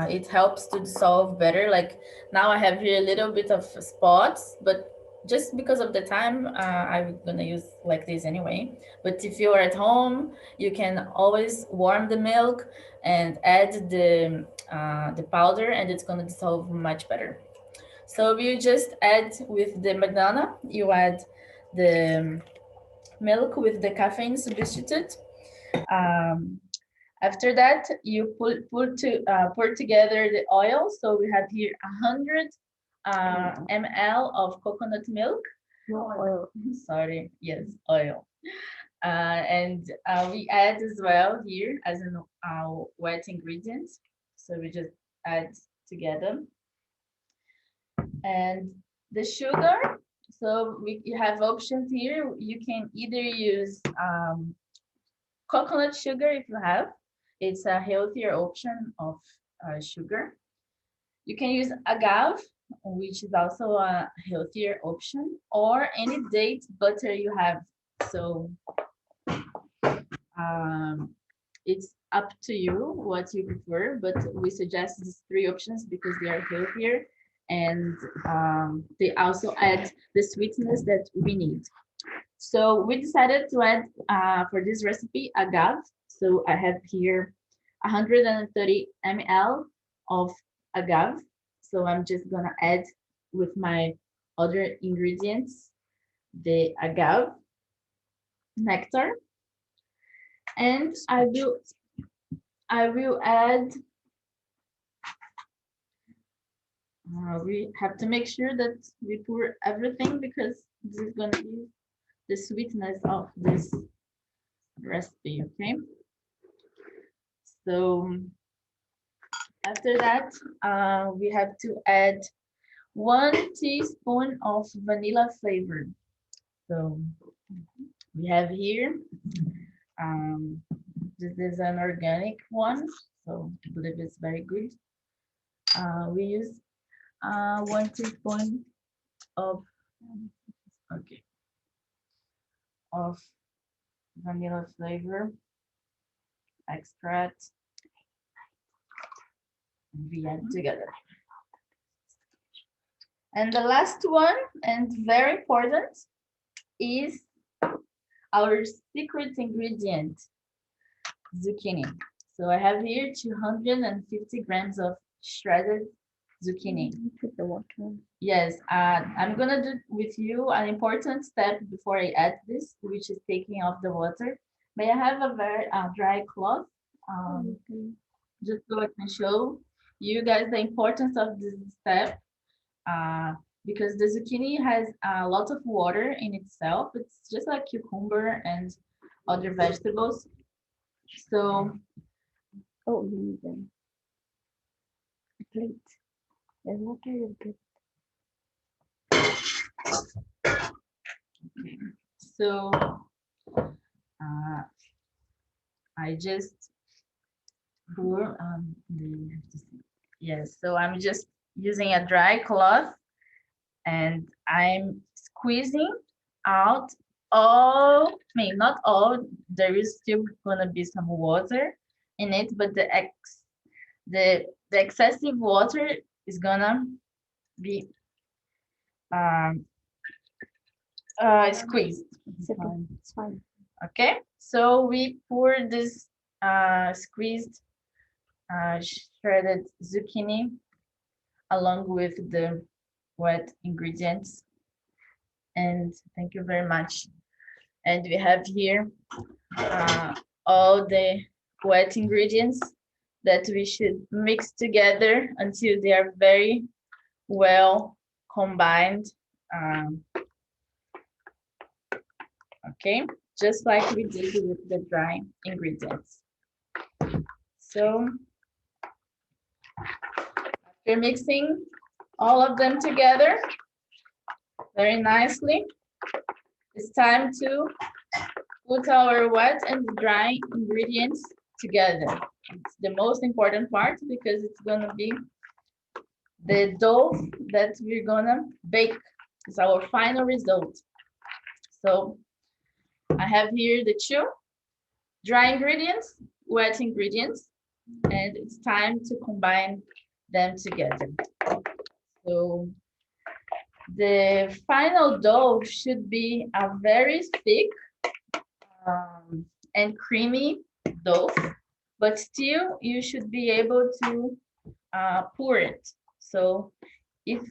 Speaker 5: it helps to dissolve better. Like now I have here a little bit of spots, but just because of the time, I'm gonna use like this anyway. But if you're at home, you can always warm the milk and add the powder, and it's gonna dissolve much better. So you just add with the banana, you add the milk with the caffeine substitute. After that, you pour together the oil. So we have here 100 ml of coconut milk.
Speaker 4: No oil.
Speaker 5: Sorry, yes, oil. And we add as well here as an wet ingredient. So we just add together. And the sugar, so you have options here. You can either use coconut sugar if you have. It's a healthier option of sugar. You can use agave, which is also a healthier option, or any date butter you have. So it's up to you what you prefer, but we suggest these three options because they are healthier, and they also add the sweetness that we need. So we decided to add for this recipe agave. So I have here 130 ml of agave. So I'm just gonna add with my other ingredients the agave nectar, and I will add. We have to make sure that we pour everything because this is gonna be the sweetness of this recipe. Okay. So after that, we have to add 1 teaspoon of vanilla flavor. So we have here, this is an organic one, so I believe it's very good. We use 1 teaspoon of, okay, of vanilla flavor extract, and we add together. And the last one, and very important, is our secret ingredient, zucchini. So I have here 250 grams of shredded zucchini.
Speaker 4: Put the water.
Speaker 5: Yes, I'm gonna do with you an important step before I add this, which is taking off the water. May I have a very dry cloth? just so I can show you guys the importance of this step. Because the zucchini has a lot of water in itself. It's just like cucumber and other vegetables. So
Speaker 4: Oh, you need a plate. There's water in the
Speaker 5: so uh, I just pour yes. So I'm just using a dry cloth and I'm squeezing out all, I mean, not all, there is still gonna be some water in it, but the excessive water is gonna be um, squeezed.
Speaker 4: It's fine.
Speaker 5: Okay, so we pour this squeezed shredded zucchini along with the wet ingredients. And thank you very much. And we have here all the wet ingredients that we should mix together until they are very well combined. Okay, just like we did with the dry ingredients. So after mixing all of them together very nicely, it's time to put our wet and dry ingredients together. It's the most important part because it's gonna be the dough that we're gonna bake. It's our final result. So I have here the two dry ingredients, wet ingredients, and it's time to combine them together. So the final dough should be a very thick and creamy dough, but still you should be able to pour it. So if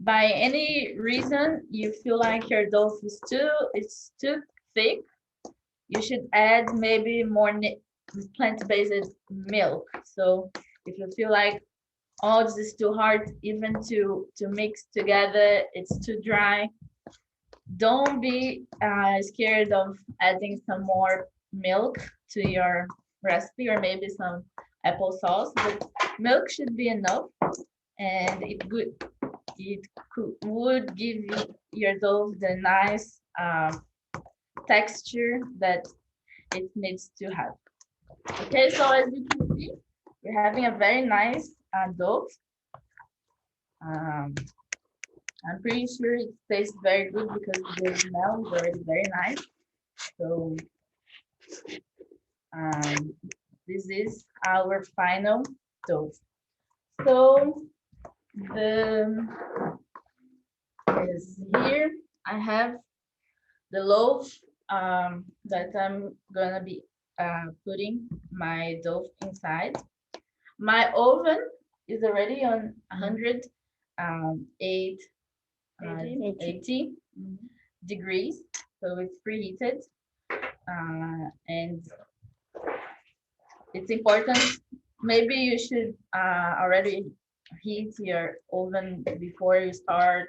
Speaker 5: by any reason you feel like your dough is too thick, you should add maybe more plant-based milk. So if you feel like, oh, this is too hard even to mix together, it's too dry, don't be scared of adding some more milk to your recipe or maybe some applesauce, but milk should be enough and would give your dough the nice texture that it needs to have. Okay, so as you can see, we're having a very nice dough. I'm pretty sure it tastes very good because the smell is already very nice. So this is our final dough. So here I have the loaf that I'm gonna be putting my dough inside. My oven is already on 108 80 degrees, so it's preheated, and it's important. Maybe you should already heat your oven before you start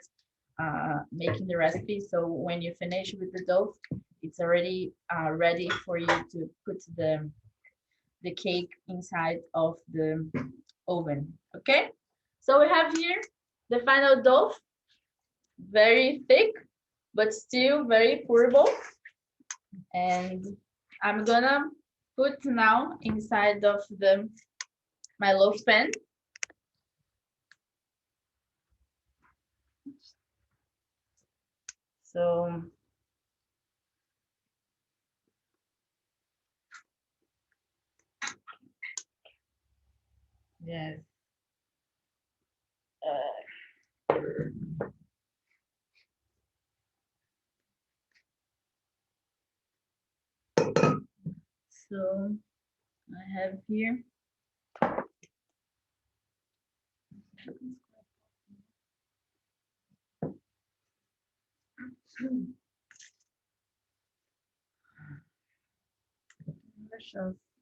Speaker 5: making the recipe. So when you finish with the dough, it's already ready for you to put the cake inside of the oven. Okay, so we have here the final dough, very thick but still very pourable, and I'm gonna put now inside of my loaf pan. So yes. So I have here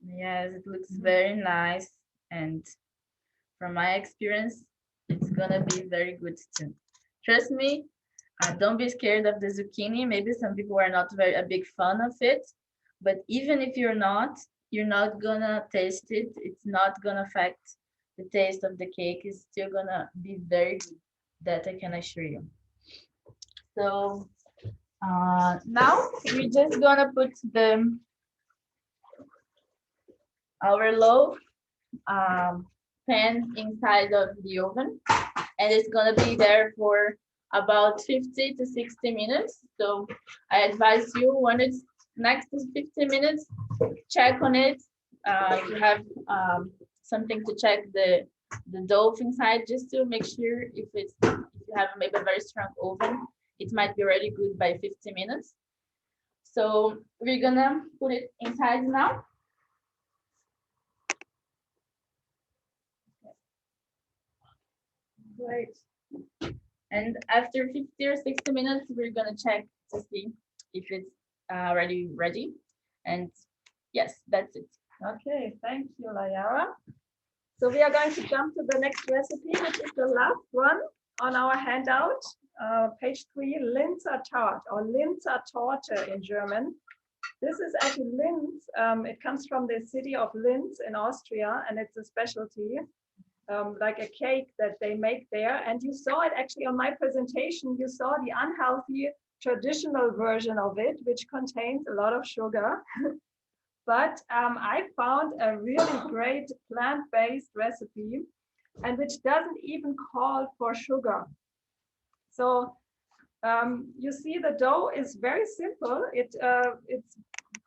Speaker 5: yes, it looks very nice And from my experience, it's gonna be very good too. Trust me, don't be scared of the zucchini. Maybe some people are not a big fan of it, but even if you're not gonna taste it. It's not gonna affect the taste of the cake. It's still gonna be very good. That I can assure you. So now we're just gonna put our loaf pan inside of the oven, and it's gonna be there for about 50 to 60 minutes. So I advise you, when it's next to 50 minutes, check on it. If you have something to check the dough inside, just to make sure if you have maybe a very strong oven, it might be already good by 50 minutes. So we're gonna put it inside now. Great. And after 50 or 60 minutes, we're gonna check to see if it's already ready. And yes, that's it.
Speaker 1: Okay, thank you, Layara. So we are going to jump to the next recipe, which is the last one on our handout, page 3, Linzer Tart, or Linzer Torte in German. This is actually Linz. It comes from the city of Linz in Austria, and it's a specialty, like a cake that they make there. And you saw it actually on my presentation. You saw the unhealthy traditional version of it, which contains a lot of sugar. But I found a really great plant-based recipe, and which doesn't even call for sugar. So you see the dough is very simple. It's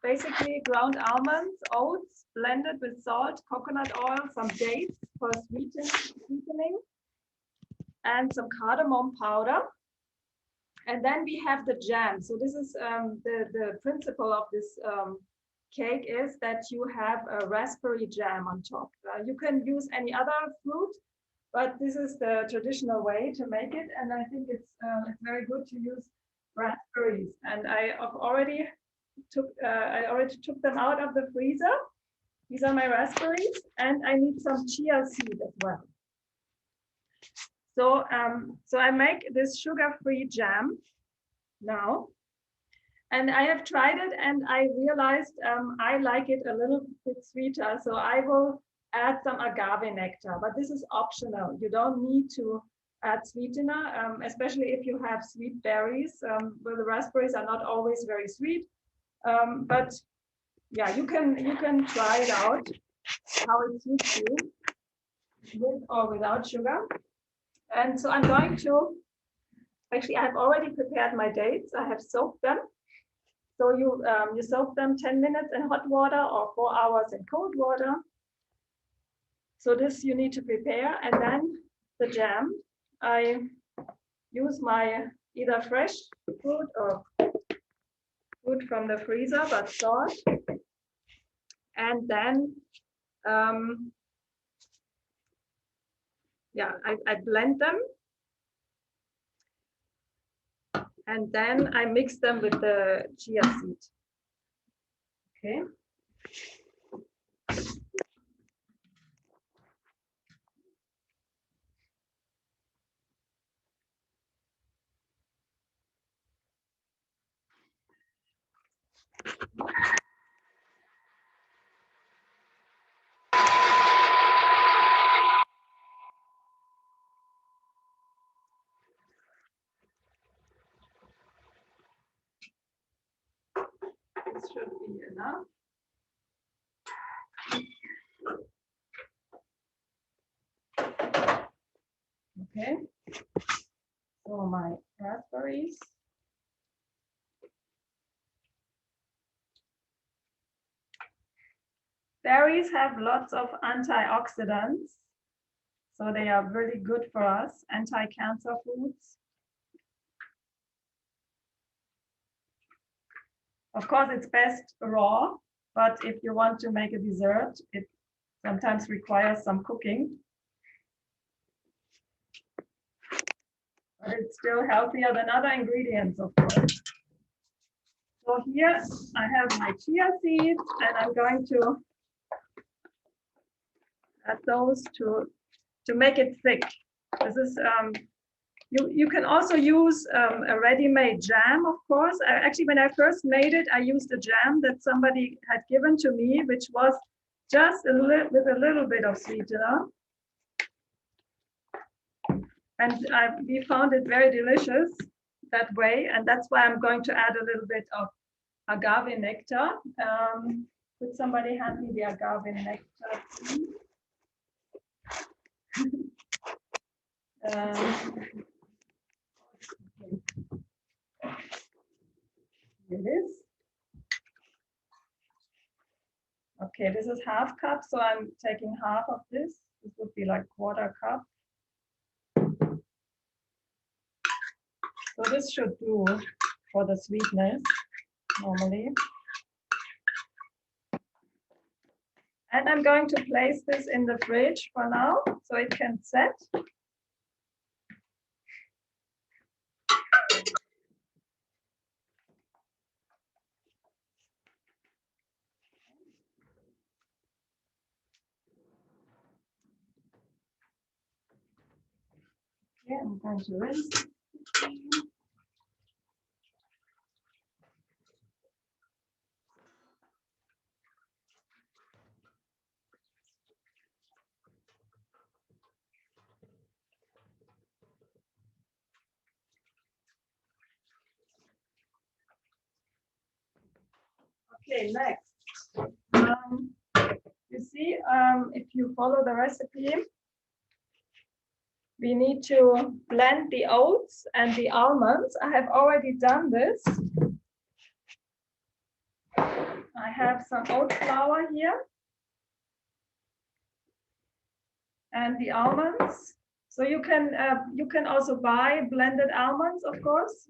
Speaker 1: basically ground almonds, oats, blended with salt, coconut oil, some dates for sweetening, and some cardamom powder. And then we have the jam. So this is the principle of this cake is that you have a raspberry jam on top. You can use any other fruit, but this is the traditional way to make it. And I think it's very good to use raspberries. And I already took them out of the freezer. These are my raspberries, and I need some chia seed as well. So so I make this sugar-free jam now. And I have tried it, and I realized I like it a little bit sweeter. So I will add some agave nectar, but this is optional. You don't need to add sweetener, especially if you have sweet berries. Well, the raspberries are not always very sweet, but yeah, you can try it out how it suits you, with or without sugar. And so I'm going to, actually, I've already prepared my dates. I have soaked them. So you soak them 10 minutes in hot water or 4 hours in cold water. So this you need to prepare. And then the jam, I use my either fresh fruit or fruit from the freezer, but salt. And then, yeah, I blend them. And then I mix them with the chia seed. Okay. This should be enough. Okay. So my raspberries. Berries have lots of antioxidants, so they are really good for us, anti-cancer foods. Of course, it's best raw, but if you want to make a dessert, it sometimes requires some cooking. But it's still healthier than other ingredients, of course. So here I have my chia seeds, and I'm going to add those to make it thick. This is you can also use a ready-made jam, of course. Actually, when I first made it, I used a jam that somebody had given to me, which was just with a little bit of sweetener. And we found it very delicious that way. And that's why I'm going to add a little bit of agave nectar. Could somebody hand me the agave nectar, please? Here it is. Okay, this is half cup, so I'm taking half of this. This would be like quarter cup. So this should do for the sweetness normally. And I'm going to place this in the fridge for now, so it can set. Okay, I'm going to rinse. Okay, next. You see, if you follow the recipe, we need to blend the oats and the almonds. I have already done this. I have some oat flour here and the almonds. So you can also buy blended almonds, of course.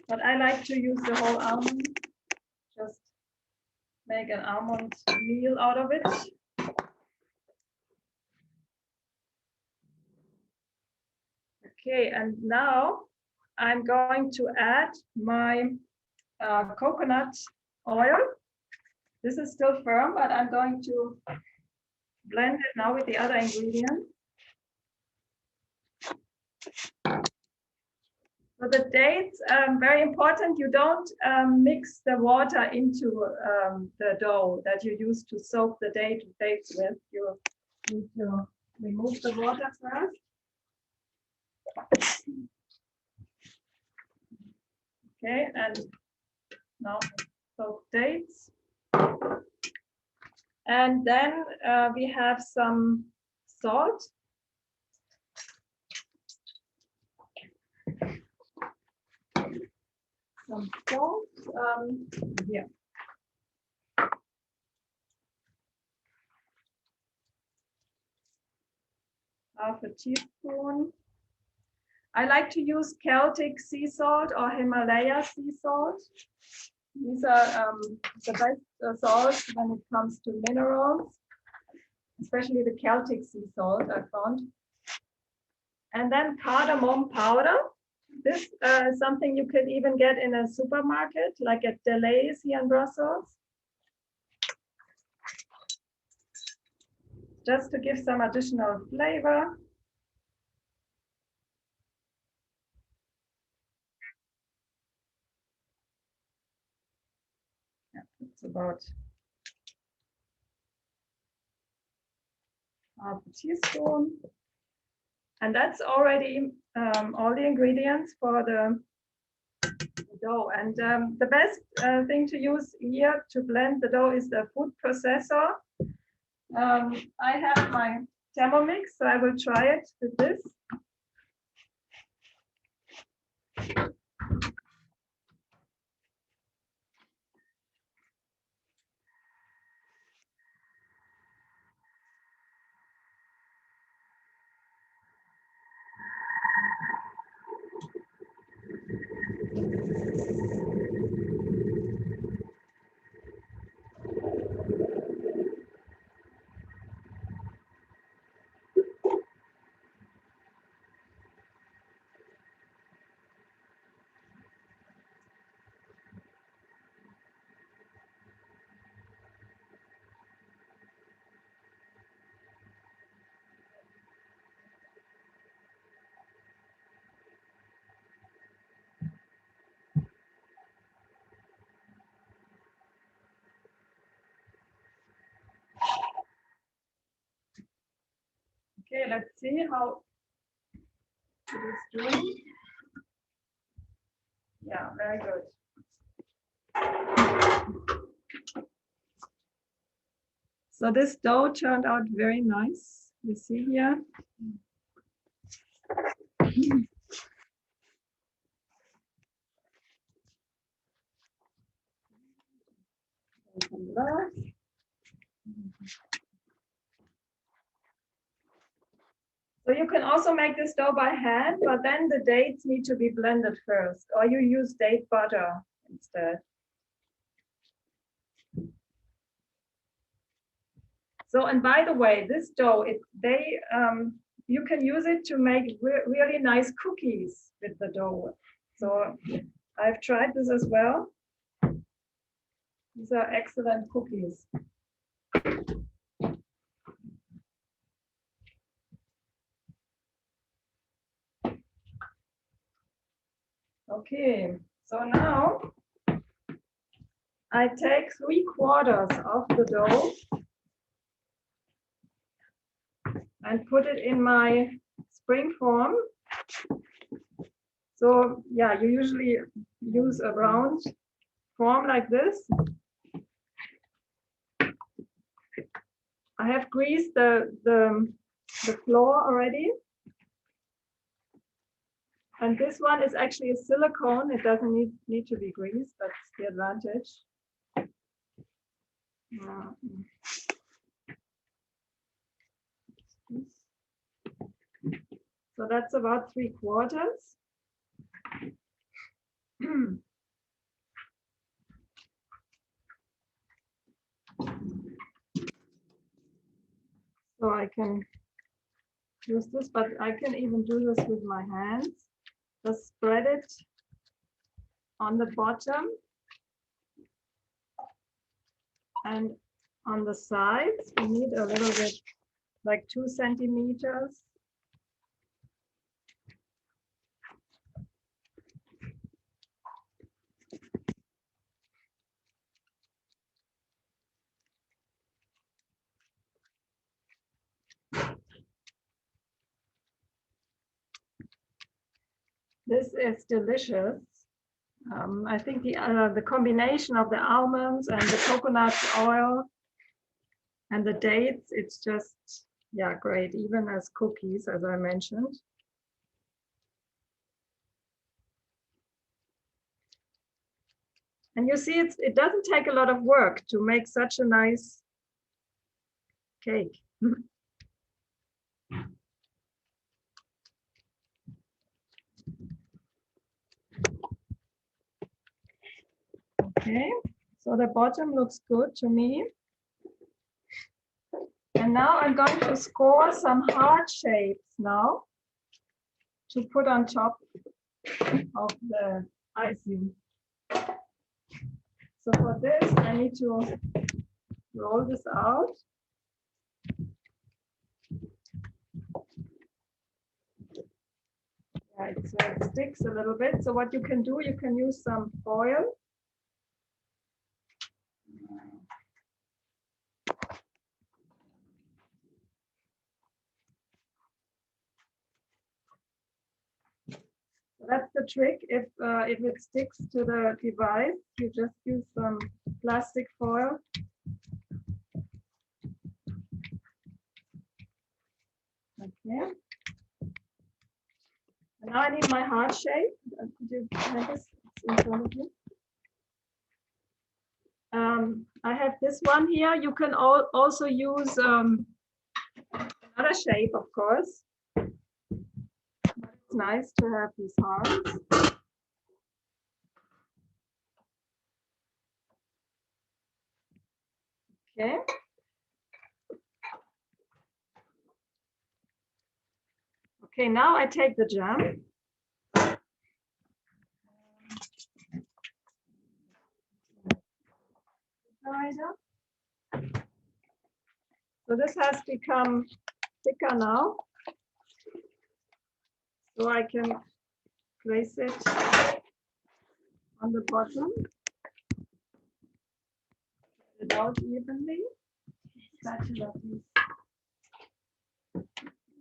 Speaker 1: But I like to use the whole almond. Just make an almond meal out of it. Okay, and now I'm going to add my coconut oil. This is still firm, but I'm going to blend it now with the other ingredients. So the dates, very important, you don't mix the water into the dough that you use to soak the dates with. You need to remove the water first. Okay, and now soak dates. And then we have some salt. Some salt here. Half a teaspoon. I like to use Celtic sea salt or Himalaya sea salt. These are the best salts when it comes to minerals, especially the Celtic sea salt I found. And then cardamom powder. This is something you can even get in a supermarket, like at Deleuze here in Brussels. Just to give some additional flavor. Yeah, it's about half a teaspoon. And that's already all the ingredients for the dough. And the best thing to use here to blend the dough is the food processor. I have my Thermomix, so I will try it with this. Okay, let's see how it is doing. Yeah, very good. So this dough turned out very nice. You see here. So you can also make this dough by hand, but then the dates need to be blended first, or you use date butter instead. So, and by the way, this dough, you can use it to make really nice cookies with the dough. So I've tried this as well. These are excellent cookies. Okay, so now I take 3/4 of the dough and put it in my spring form. So yeah, you usually use a round form like this. I have greased the floor already. And this one is actually a silicone. It doesn't need to be greased. That's the advantage. So that's about 3/4. So I can use this, but I can even do this with my hands. Just spread it on the bottom and on the sides. We need a little bit, like 2 centimeters. This is delicious. I think the combination of the almonds and the coconut oil and the dates, it's just, yeah, great, even as cookies, as I mentioned. And you see, it doesn't take a lot of work to make such a nice cake. Okay, so the bottom looks good to me. And now I'm going to score some heart shapes now to put on top of the icing. So for this, I need to roll this out. Yeah, it sticks a little bit. So what you can do, you can use some foil. So that's the trick. If it sticks to the device, you just use some plastic foil. Okay. And now I need my heart shape. Could you have this in front of you? I have this one here. You can also use another shape, of course. It's nice to have these hearts. Okay. Okay, now I take the jam. So this has become thicker now. So I can place it on the bottom. Spread it out evenly.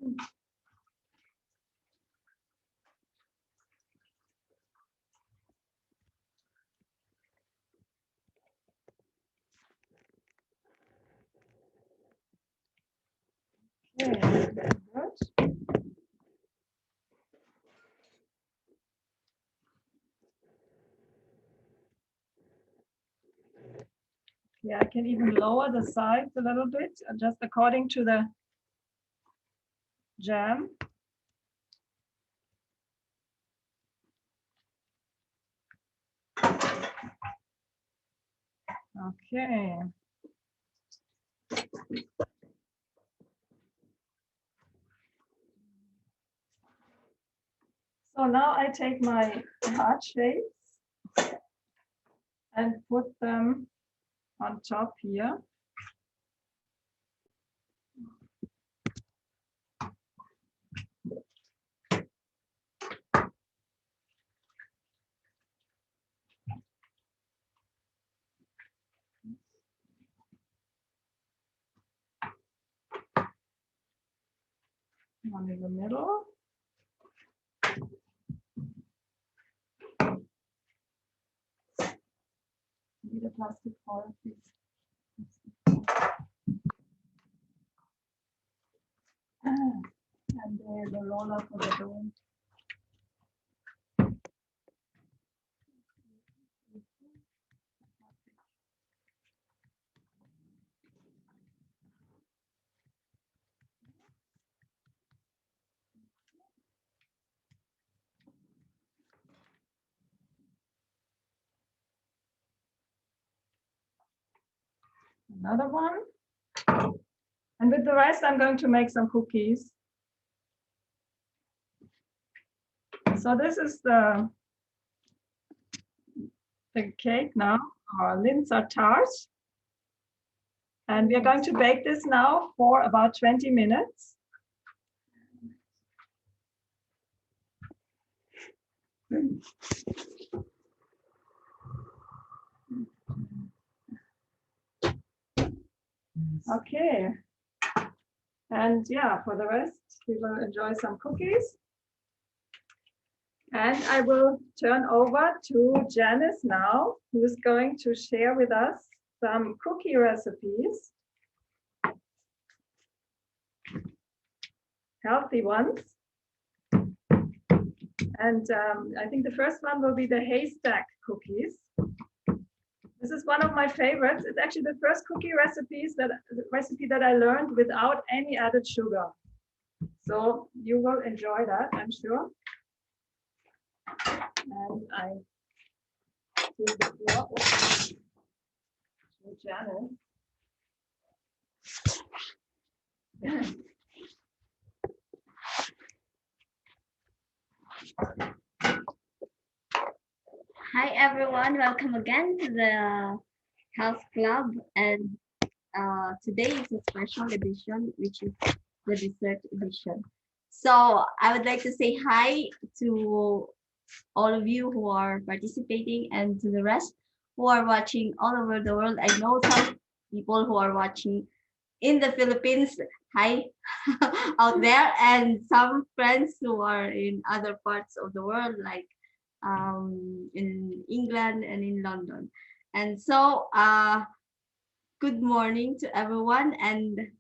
Speaker 1: Okay, very good. Yeah, I can even lower the sides a little bit, just according to the jam. Okay. So now I take my heart shapes and put them on top here. One in the middle. Need a plastic foil, please. And there's the roller for the dome. Another one. And with the rest, I'm going to make some cookies. So this is the cake now, our Linzer tart. And we are going to bake this now for about 20 minutes. Okay. And yeah, for the rest, we will enjoy some cookies. And I will turn over to Janice now, who is going to share with us some cookie recipes. Healthy ones. And I think the first one will be the haystack cookies. This is one of my favorites. It's actually the first cookie recipe that I learned without any added sugar. So you will enjoy that, I'm sure. And I give the floor to Janice.
Speaker 4: Hi everyone, welcome again to the Health Club, and today is a special edition, which is the dessert edition. So I would like to say hi to all of you who are participating and to the rest who are watching all over the world. I know some people who are watching in the Philippines, hi out there, and some friends who are in other parts of the world, like in England and in London. And so good morning to everyone and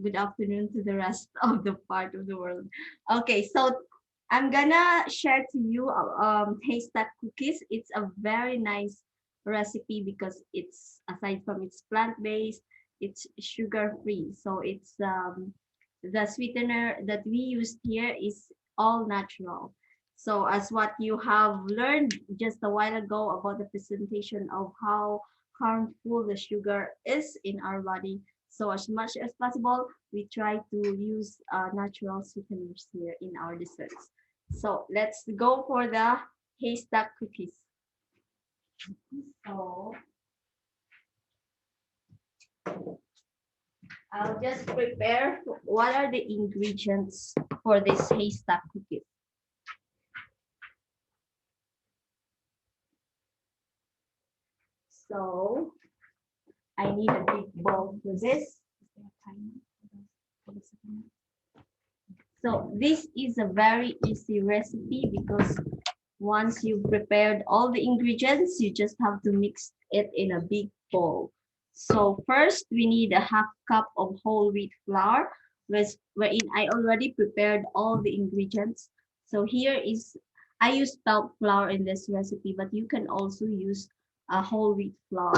Speaker 4: good afternoon to the rest of the part of the world. Okay, so I'm gonna share to you haystack cookies. It's a very nice recipe because it's, aside from it's plant-based, it's sugar-free. So it's the sweetener that we used here is all natural. So as what you have learned just a while ago about the presentation of how harmful the sugar is in our body. So as much as possible, we try to use natural sweeteners here in our desserts. So let's go for the haystack cookies. So I'll just prepare what are the ingredients for this haystack cookies. So I need a big bowl for this. Is there a timer? So this is a very easy recipe because once you've prepared all the ingredients, you just have to mix it in a big bowl. So first we need a half cup of whole wheat flour, wherein I already prepared all the ingredients. So here is, I use spelt flour in this recipe, but you can also use a whole wheat flour.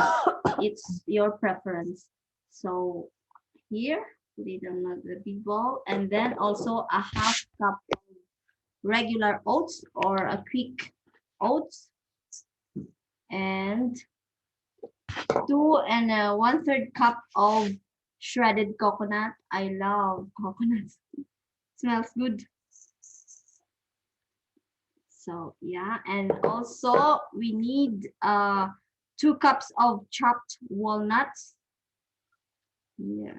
Speaker 4: It's your preference. So here, put it on the big bowl, and then also a half cup of regular oats or a quick oats, and 2 1/3 cup of shredded coconut. I love coconuts. Smells good. So yeah, and also we need 2 cups of chopped walnuts. Yeah,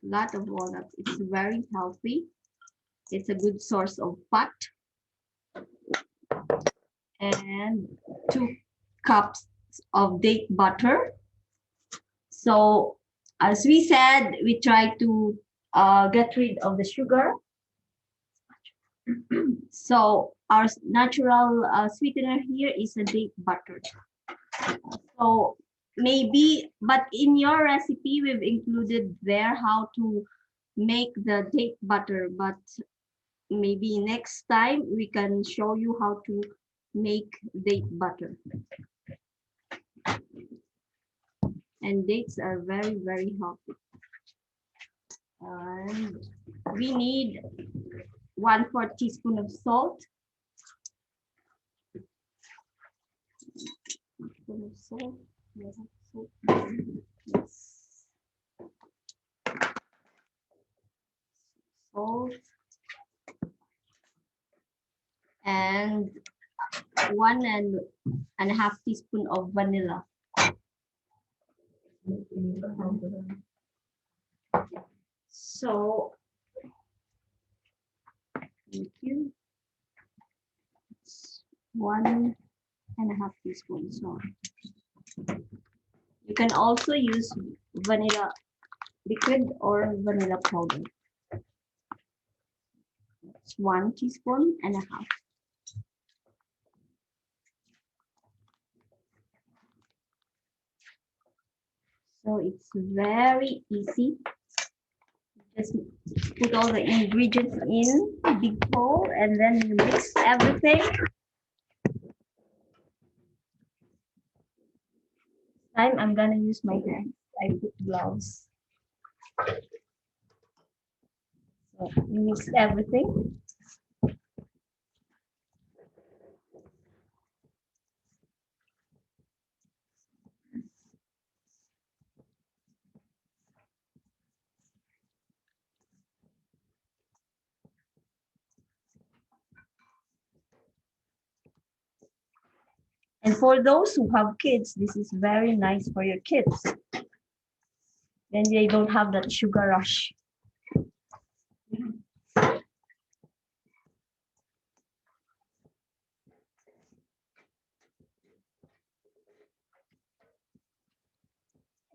Speaker 4: a lot of walnuts. It's very healthy. It's a good source of fat. And 2 cups of date butter. So as we said, we try to get rid of the sugar. So our natural sweetener here is a date butter. So maybe, but in your recipe, we've included there how to make the date butter, but maybe next time we can show you how to make date butter. And dates are very, very healthy. And we need 1/4 teaspoon of salt. Salt. Yes. Salt. And 1.5 teaspoon of vanilla. So, thank you. 1.5 teaspoons. So you can also use vanilla liquid or vanilla powder. It's 1.5 teaspoons. So it's very easy. Just put all the ingredients in a big bowl and then you mix everything. This time I'm gonna use my hands. I put gloves. So you mix everything. And for those who have kids, this is very nice for your kids. Then they don't have that sugar rush.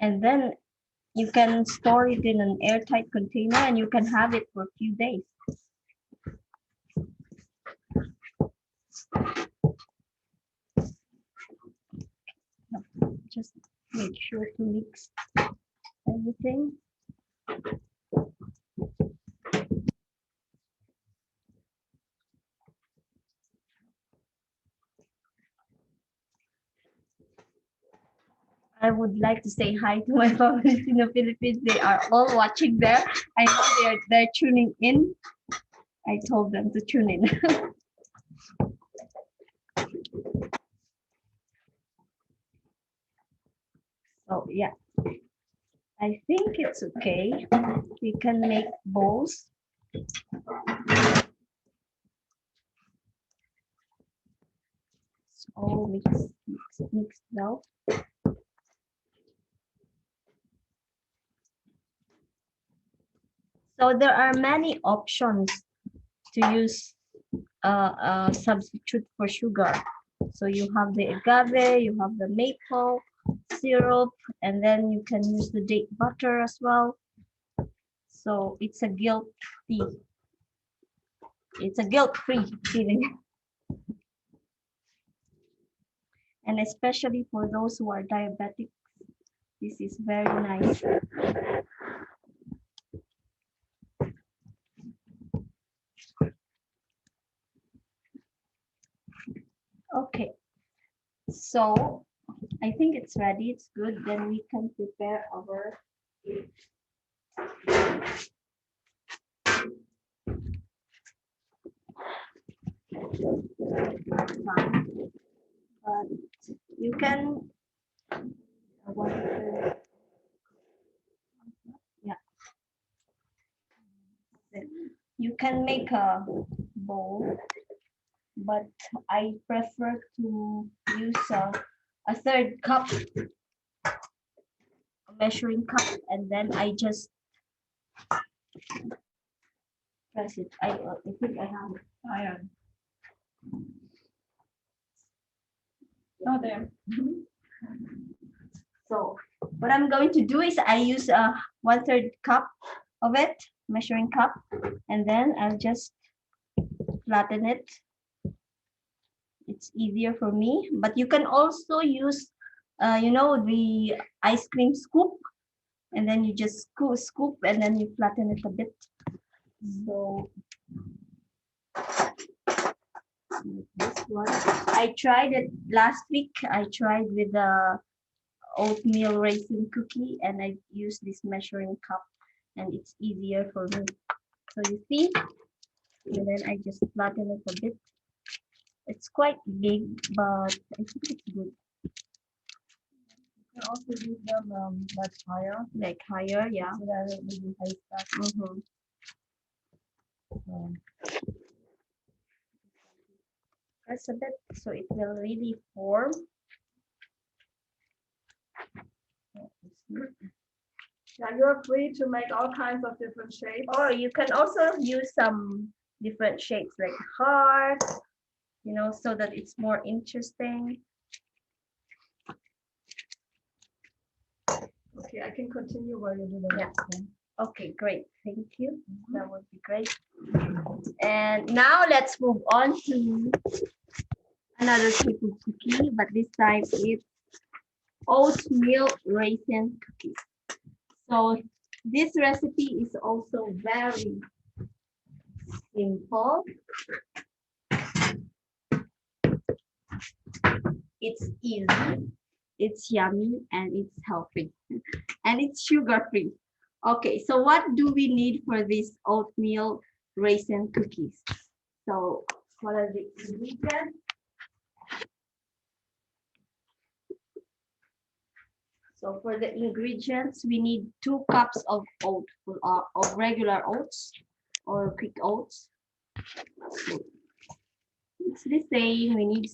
Speaker 4: And then you can store it in an airtight container and you can have it for a few days. Just make sure to mix everything. I would like to say hi to my family in the Philippines. They are all watching there. I know they're tuning in. I told them to tune in. So yeah, I think it's okay. We can make bowls. It's all mixed now. So there are many options to use a substitute for sugar. So you have the agave, you have the maple syrup, and then you can use the date butter as well. So it's a guilt-free it's a guilt-free feeling. And especially for those who are diabetic, this is very nice. Okay, so I think it's ready, it's good. Then we can prepare our but you can yeah, you can make a bowl, but I prefer to use a third cup, a measuring cup, and then I just press it. I think I have it.
Speaker 1: Iron. Oh, there.
Speaker 4: So what I'm going to do is I use a 1/3 cup of it, measuring cup, and then I'll just flatten it. It's easier for me, but you can also use, you know, the ice cream scoop, and then you just scoop, and then you flatten it a bit. So this one, I tried it last week. I tried with the oatmeal raisin cookie, and I used this measuring cup, and it's easier for me. So you see, and then I just flatten it a bit. It's quite big, but I think it's good.
Speaker 1: You can also use them
Speaker 4: Like higher, yeah.
Speaker 1: so that it will be high stuff.
Speaker 4: Press a bit so it will really form.
Speaker 1: Yeah, you're free to make all kinds of different shapes.
Speaker 4: Or you can also use some different shapes like heart, you know, so that it's more interesting.
Speaker 1: Okay, I can continue while you do the
Speaker 4: Yeah.
Speaker 1: next one.
Speaker 4: Okay, great. Thank you. That would be great. And now let's move on to another type of cookie, but this time it's oatmeal raisin cookies. So this recipe is also very simple. It's easy, it's yummy, and it's healthy, and it's sugar-free. Okay, so what do we need for this oatmeal raisin cookies? So what are the ingredients? So for the ingredients, we need 2 cups of of regular oats or quick oats. So it's the same. We need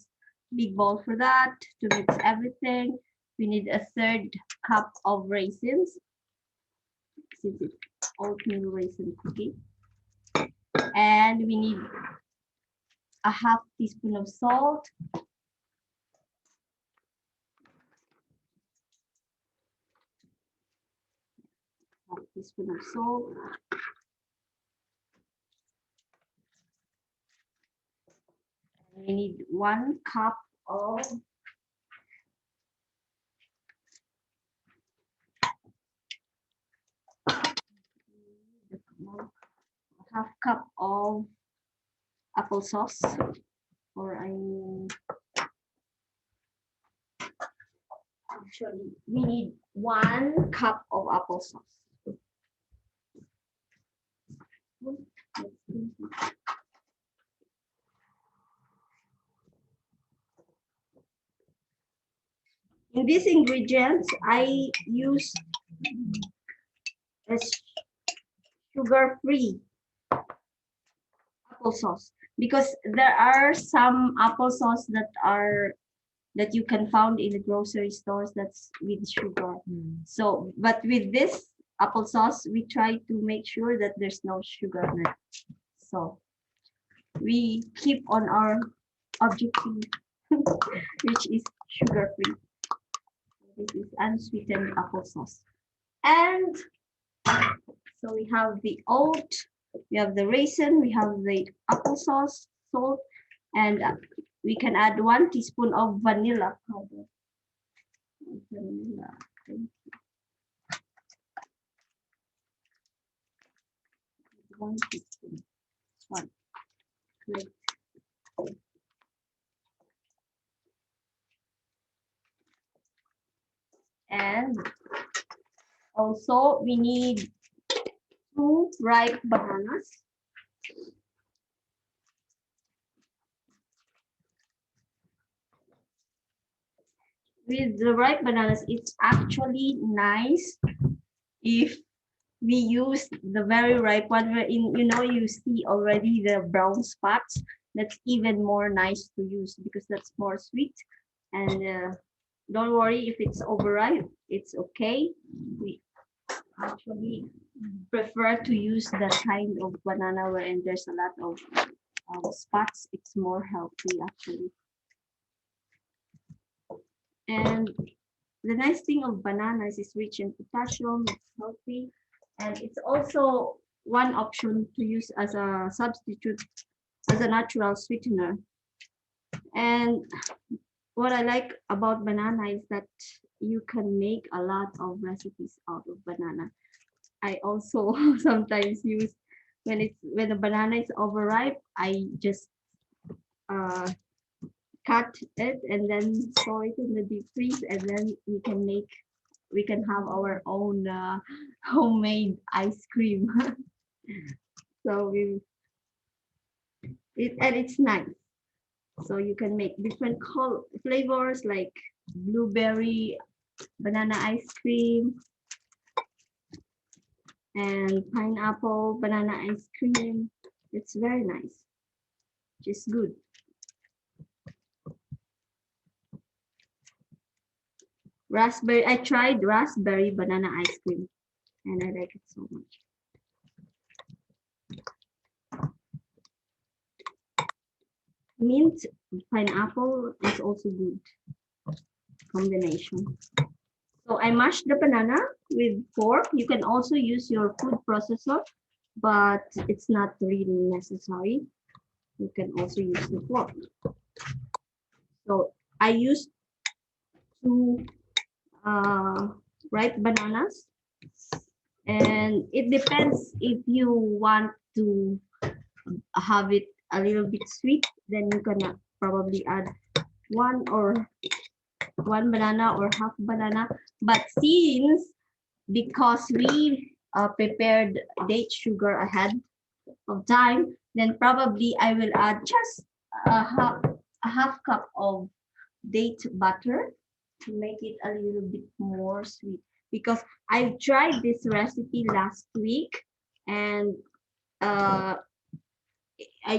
Speaker 4: big bowl for that to mix everything. We need a 1/3 cup of raisins, since it's oatmeal raisin cookie. And we need a 1/2 teaspoon of salt. Half teaspoon of salt. And we need 1 cup of half cup of applesauce, or I mean, actually we need 1 cup of applesauce. In these ingredients, I use a sugar-free applesauce, because there are some applesauce that you can find in the grocery stores that's with sugar. So, but with this applesauce, we try to make sure that there's no sugar in it. So we keep on our objective, which is sugar-free. This is unsweetened applesauce. And so we have the oat we have the raisin, we have the applesauce, salt, and we can add 1 teaspoon of vanilla powder. Vanilla. Thank you. 1 teaspoon. 1. Great. And also we need 2 ripe bananas. With the ripe bananas, it's actually nice if we use the very ripe one wherein you see already the brown spots. That's even more nice to use because that's more sweet. And don't worry if it's overripe, it's okay. We actually prefer to use that kind of banana wherein there's a lot of spots. It's more healthy actually. And the nice thing of bananas is rich in potassium, it's healthy, and it's also one option to use as a substitute, as a natural sweetener. And what I like about banana is that you can make a lot of recipes out of banana. I also sometimes use when the banana is overripe, I just cut it and then store it in the deep freeze, and then we can have our own homemade ice cream. So it's nice. So you can make different flavors like blueberry banana ice cream and pineapple banana ice cream. It's very nice. Just good. Raspberry, I tried raspberry banana ice cream and I like it so much. Mint pineapple is also good combination. So I mashed the banana with fork. You can also use your food processor, but it's not really necessary. You can also use the fork. So I used 2 ripe bananas, and it depends if you want to have it a little bit sweet, then you can probably add one banana or half banana. But because we prepared date sugar ahead of time, then probably I will add just a half cup of date butter to make it a little bit more sweet, because I tried this recipe last week and I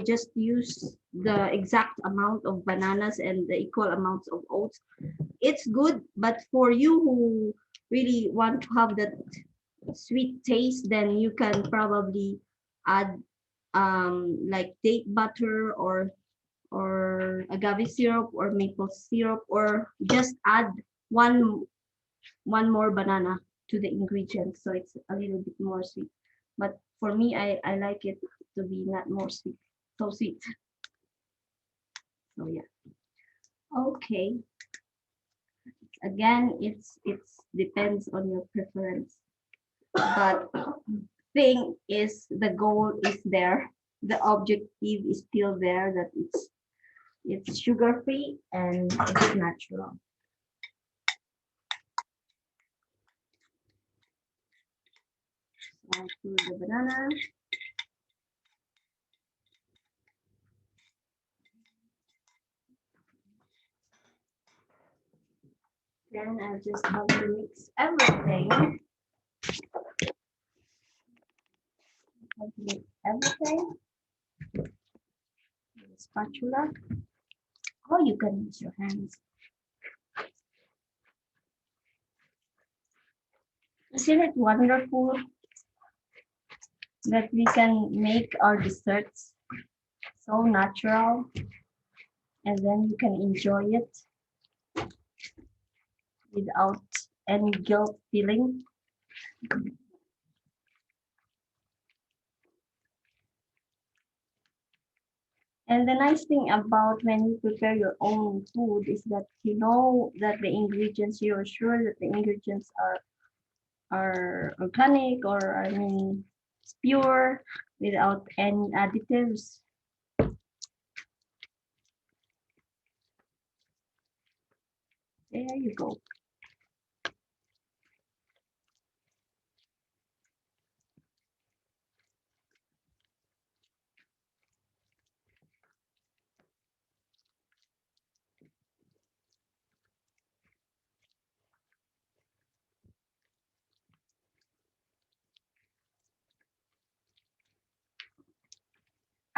Speaker 4: just use the exact amount of bananas and the equal amounts of oats. It's good, but for you who really want to have that sweet taste, then you can probably add like date butter or agave syrup or maple syrup, or just add one more banana to the ingredients, so it's a little bit more sweet. But for me, I like it to be not more sweet, so sweet. So yeah. Okay. Again, it's depends on your preference, but thing is the goal is there, the objective is still there, that it's sugar free and it's natural. So I put the banana. Then I just have to mix everything. Mix everything. With a spatula. Or you can use your hands. Isn't it wonderful that we can make our desserts so natural and then you can enjoy it without any guilt feeling? And the nice thing about when you prepare your own food is that you know that the ingredients, you're sure that the ingredients are organic, or I mean it's pure without any additives. There you go.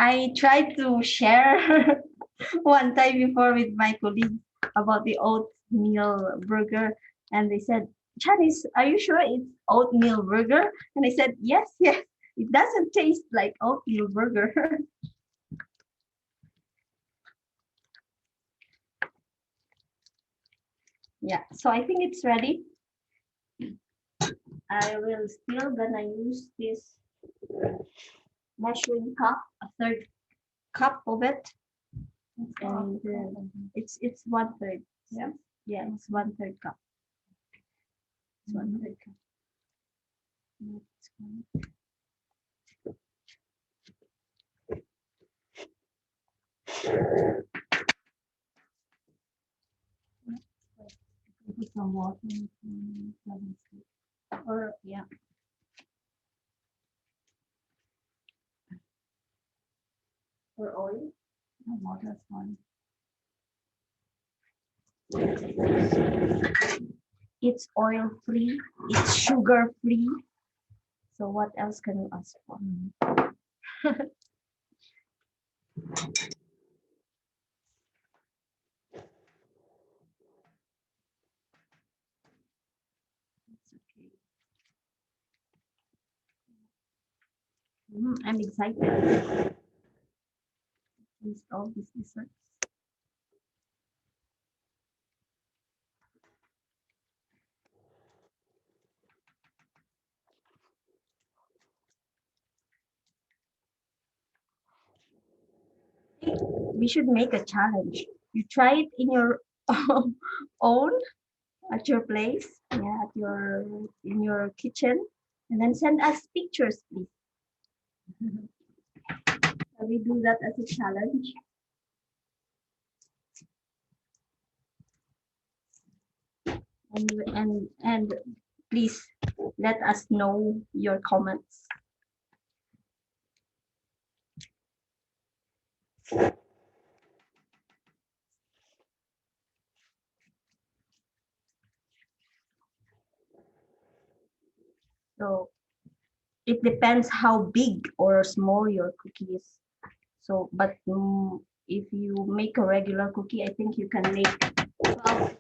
Speaker 4: I tried to share one time before with my colleagues about the oatmeal burger, and they said, "Janice, are you sure it's oatmeal burger?" And I said, "Yes, yes. It doesn't taste like oatmeal burger." Yeah, so I think it's ready. I will still gonna use this measuring cup, a third cup of it, and it's 1/3.
Speaker 1: Yeah.
Speaker 4: Yeah, it's 1/3 cup. It's 1/3 cup. That's fine. Put some water or yeah. Or oil. No, water is fine. It's oil free, it's sugar free. So what else can you ask for? It's okay. I'm excited. Taste all these desserts. We should make a challenge. You try it in your own at your place, yeah, at your in your kitchen, and then send us pictures, please. Shall we do that as a challenge? And please let us know your comments. So it depends how big or small your cookie is. So, but if you make a regular cookie, I think you can make 12.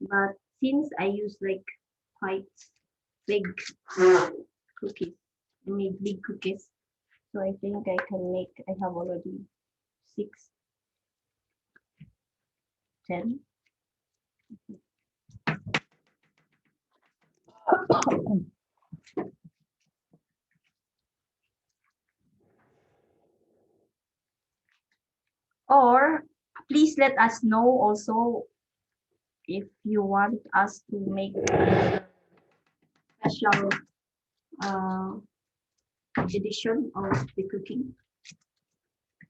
Speaker 4: But since I use like quite big cookies, I made big cookies, so I think I can make. I have already 6, 10. Or please let us know also if you want us to make special edition of the cooking.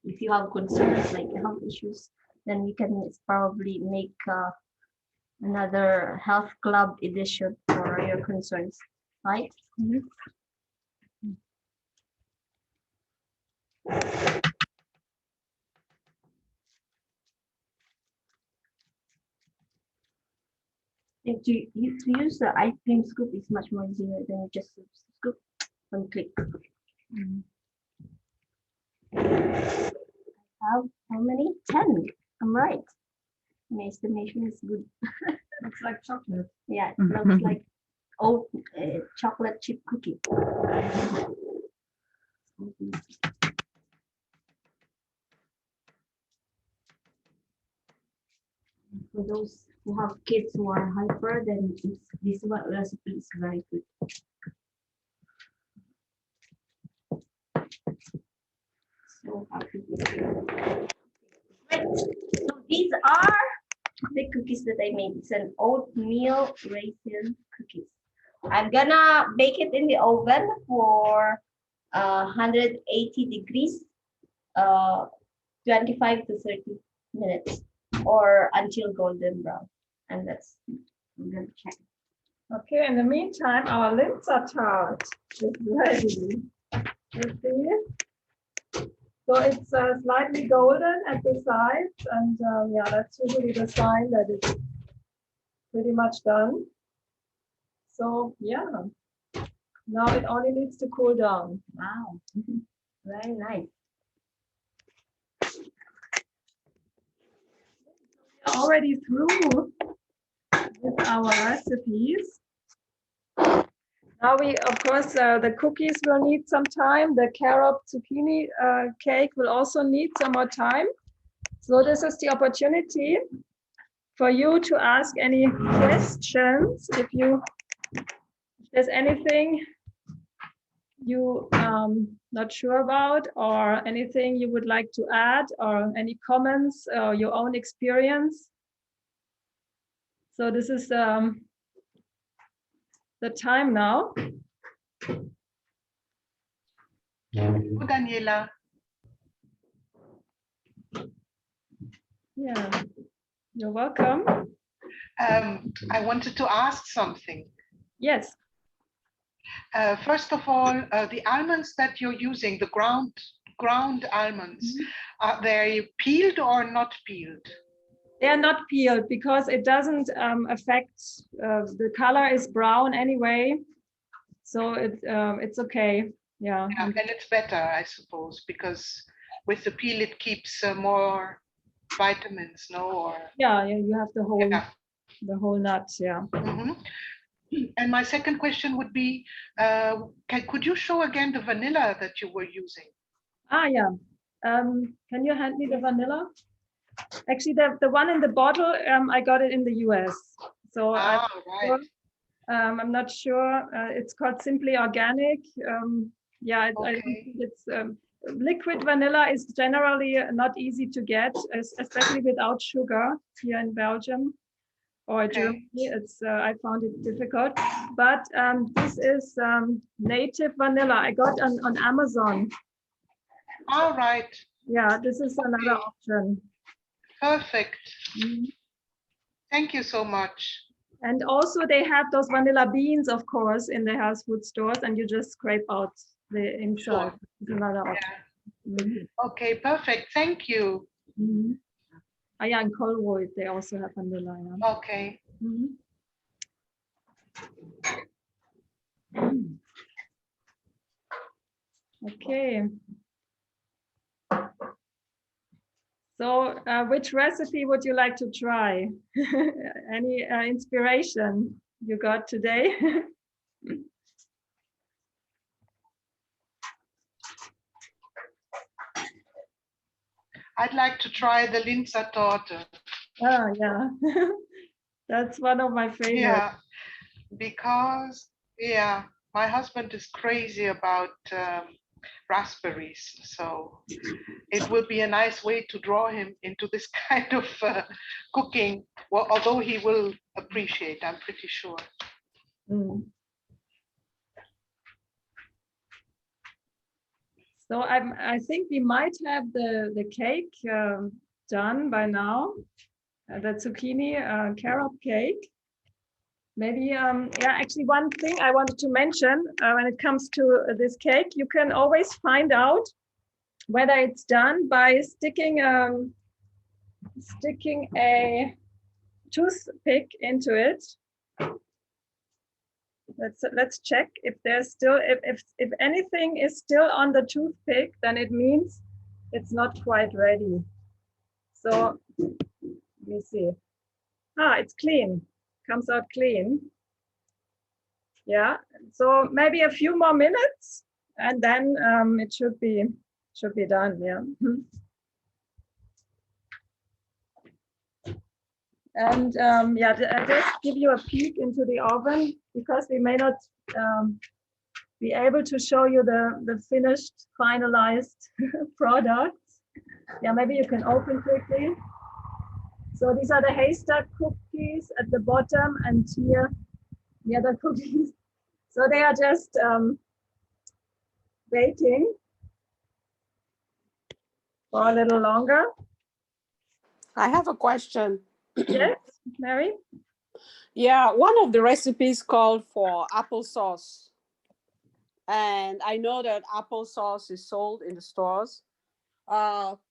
Speaker 4: If you have concerns like health issues, then we can probably make another health club edition for your concerns, right? If you use the ice cream scoop, it's much more easier than just scoop and click. Have how many? 10. I'm right. My estimation is good.
Speaker 1: Looks like chocolate.
Speaker 4: Yeah, it looks like oat chocolate chip cookie. For those who have kids who are hyper, then this one recipe is very good. show how cookies are. Right. So these are the cookies that I made. It's an oatmeal raisin cookies. I'm gonna bake it in the oven for 180 degrees, 25 to 30 minutes, or until golden brown. And that's, I'm gonna check.
Speaker 1: Okay, in the meantime, our Linzer tart is ready. You see? So it's slightly golden at the sides, and yeah, that's usually the sign that it's pretty much done. So yeah, now it only needs to cool down.
Speaker 4: Wow, very nice.
Speaker 1: We're already through with our recipes. Now we, of course, the cookies will need some time. The carrot zucchini cake will also need some more time. So this is the opportunity for you to ask any questions. If there's anything you not sure about, or anything you would like to add, or any comments, or your own experience. So this is the time now.
Speaker 6: Daniela.
Speaker 1: Yeah, you're welcome.
Speaker 6: I wanted to ask something.
Speaker 1: Yes.
Speaker 6: First of all, the almonds that you're using, the ground almonds, are they peeled or not peeled?
Speaker 1: They are not peeled because it doesn't affect, the color is brown anyway. So it's okay. Yeah.
Speaker 6: Yeah, then it's better, I suppose, because with the peel it keeps more vitamins, no? Or
Speaker 1: Yeah, you have the whole
Speaker 6: yeah.
Speaker 1: the whole nut. Yeah.
Speaker 6: Mm-hmm. And my second question would be, could you show again the vanilla that you were using?
Speaker 1: Ah, yeah. Can you hand me the vanilla? Actually, the one in the bottle, I got it in the US. So
Speaker 6: Right.
Speaker 1: I'm not sure. It's called Simply Organic. Yeah, I
Speaker 6: Okay.
Speaker 1: think it's liquid vanilla is generally not easy to get, especially without sugar here in Belgium or
Speaker 6: Okay.
Speaker 1: Germany. It's I found it difficult, but this is native vanilla. I got on Amazon.
Speaker 6: All right.
Speaker 1: Yeah, this is another option.
Speaker 6: Perfect.
Speaker 1: Mhm.
Speaker 6: Thank you so much.
Speaker 1: And also they have those vanilla beans, of course, in the health food stores, and you just scrape out the inside.
Speaker 6: Sure.
Speaker 1: It's another option. Mhm.
Speaker 6: Okay, perfect. Thank you.
Speaker 1: Mhm. Ah, yeah, in Colruyt, they also have vanilla. Yeah.
Speaker 6: Okay.
Speaker 1: Mhm. Okay. So which recipe would you like to try? Any inspiration you got today?
Speaker 6: I'd like to try the Linzer torte.
Speaker 1: Ah, yeah. That's one of my favorites.
Speaker 6: Yeah, because yeah, my husband is crazy about raspberries, so it will be a nice way to draw him into this kind of cooking. Well, although he will appreciate, I'm pretty sure.
Speaker 1: Mm. So I think we might have the cake done by now. The zucchini carrot cake. Maybe yeah. Actually, one thing I wanted to mention when it comes to this cake, you can always find out whether it's done by sticking a toothpick into it. Let's check if there's still if anything is still on the toothpick, then it means it's not quite ready. So let me see. Ah, it's clean. Comes out clean. Yeah. So maybe a few more minutes, and then it should be done. Yeah. And yeah, I just give you a peek into the oven because we may not be able to show you the finished, finalized products. Yeah, maybe you can open quickly. So these are the haystack cookies at the bottom, and here the other cookies. So they are just baking for a little longer.
Speaker 7: I have a question.
Speaker 1: Yes, Mary?
Speaker 7: Yeah, one of the recipes called for applesauce. And I know that applesauce is sold in the stores.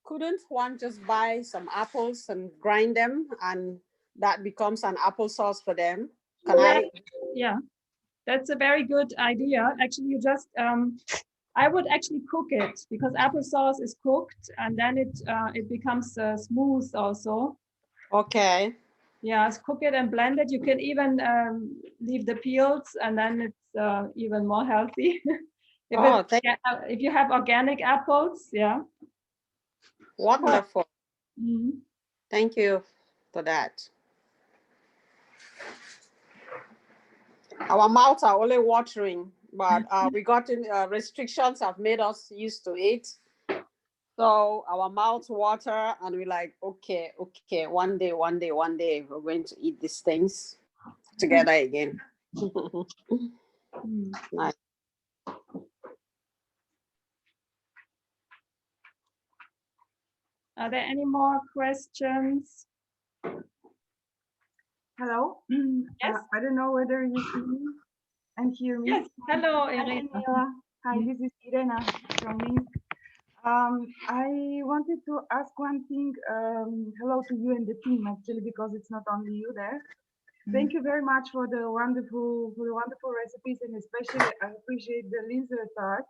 Speaker 7: Couldn't one just buy some apples and grind them and that becomes an applesauce for them? Can
Speaker 1: Yeah.
Speaker 7: I?
Speaker 1: Yeah, that's a very good idea. Actually, you just, I would actually cook it because applesauce is cooked and then it becomes smooth also.
Speaker 7: Okay.
Speaker 1: Yeah, cook it and blend it. You can even leave the peels and then it's even more healthy. If you have organic apples, yeah.
Speaker 7: Wonderful.
Speaker 1: Mhm.
Speaker 7: Thank you for that. Our mouths are only watering, but we got in restrictions have made us used to it. So our mouths water and we're like, okay, one day, we're going to eat these things together again. Nice.
Speaker 1: Are there any more questions?
Speaker 8: Hello.
Speaker 1: Yes.
Speaker 8: I don't know whether you see me and hear me.
Speaker 1: Yes. Hello,
Speaker 8: Hi,
Speaker 1: Irina.
Speaker 8: Daniela. Hi, this is Irena from Minsk. I wanted to ask one thing. Hello to you and the team, actually, because it's not only you there. Thank you very much for the wonderful recipes, and especially I appreciate the linzer tart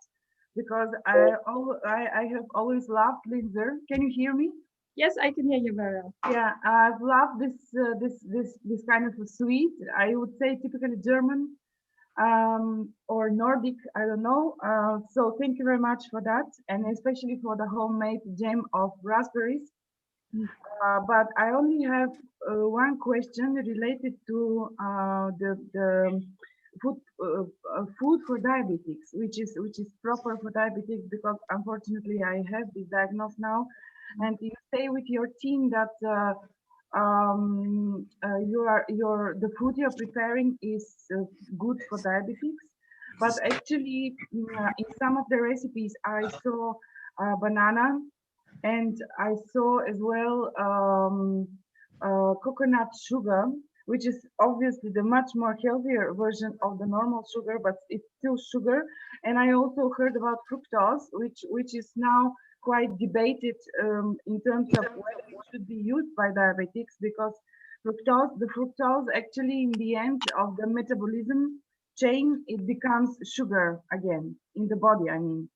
Speaker 8: because I have always loved linzer. Can you hear me?
Speaker 1: Yes, I can hear you very well.
Speaker 8: Yeah, I've loved this kind of a sweet. I would say typically German or Nordic. I don't know. So thank you very much for that, and especially for the homemade jam of raspberries. But I only have one question related to the food for diabetics, which is proper for diabetics, because unfortunately I have this diagnosis now. And you say with your team that the food you're preparing is good for diabetics, but actually in some of the recipes I saw banana, and I saw as well coconut sugar, which is obviously the much more healthier version of the normal sugar, but it's still sugar. And I also heard about fructose, which is now quite debated in terms of whether it should be used by diabetics, because the fructose actually in the end of the metabolism chain, it becomes sugar again in the body, I mean.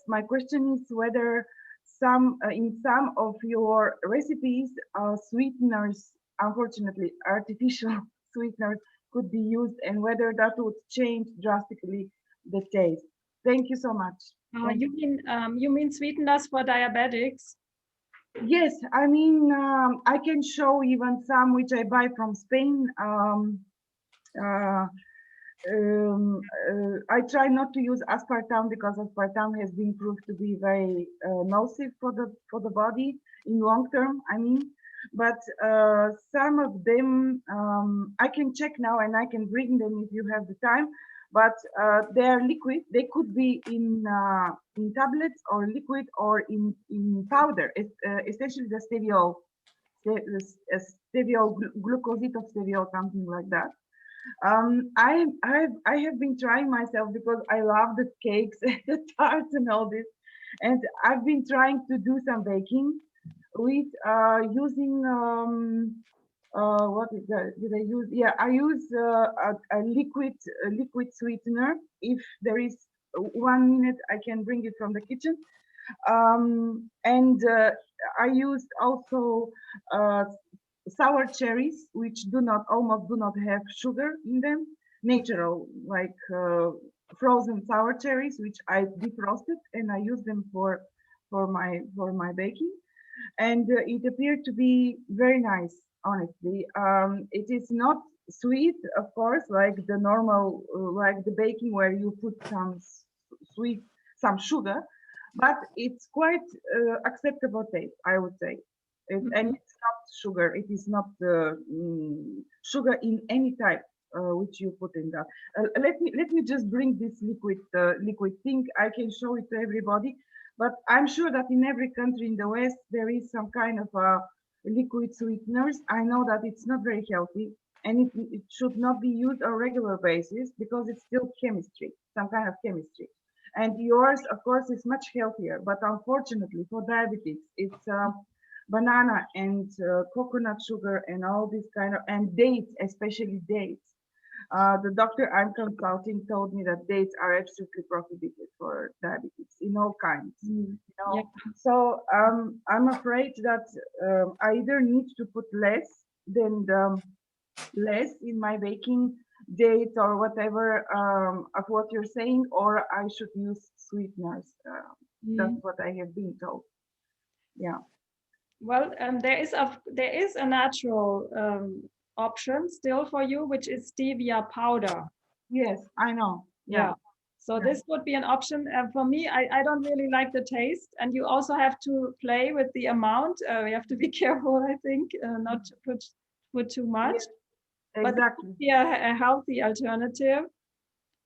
Speaker 8: My question is whether in some of your recipes, sweeteners, unfortunately, artificial sweeteners could be used, and whether that would change drastically the taste. Thank you so much.
Speaker 1: You mean sweeteners for diabetics?
Speaker 8: Yes, I mean, I can show even some which I buy from Spain. I try not to use aspartame because aspartame has been proved to be very nocive for the body in long term, I mean. But some of them I can check now and I can bring them if you have the time. But they are liquid. They could be in tablets or liquid or in powder. Essentially the steviol, glucosate of steviol, something like that. I have been trying myself because I love the cakes and the tarts and all this, and I've been trying to do some baking with using what is that? Did I use? Yeah, I use a liquid sweetener. If there is 1 minute, I can bring it from the kitchen. And I used also sour cherries, which almost do not have sugar in them, natural, like frozen sour cherries, which I defrosted and I use them for my baking, and it appeared to be very nice. Honestly, it is not sweet, of course, like the normal, like the baking where you put some sweet, some sugar, but it's quite acceptable taste, I would say. And it's not sugar. It is not sugar in any type which you put in that. Let me just bring this liquid thing. I can show it to everybody, but I'm sure that in every country in the West there is some kind of liquid sweeteners. I know that it's not very healthy, and it should not be used on a regular basis because it's still chemistry, some kind of chemistry. And yours, of course, is much healthier, but unfortunately for diabetics, it's banana and coconut sugar and all this kind of, and dates, especially dates. The doctor I'm consulting told me that dates are absolutely prohibited for diabetes in all kinds. You know?
Speaker 1: Yeah.
Speaker 8: So I'm afraid that I either need to put less than less in my baking dates or whatever of what you're saying, or I should use sweeteners. That's what I have been told. Yeah.
Speaker 1: Well, there is a natural option still for you, which is stevia powder.
Speaker 8: Yes, I know.
Speaker 1: Yeah. So
Speaker 8: Yeah.
Speaker 1: this would be an option. For me, I don't really like the taste, and you also have to play with the amount. We have to be careful, I think, not to put too much.
Speaker 8: Yes,
Speaker 1: But it
Speaker 8: exactly.
Speaker 1: would be a healthy alternative,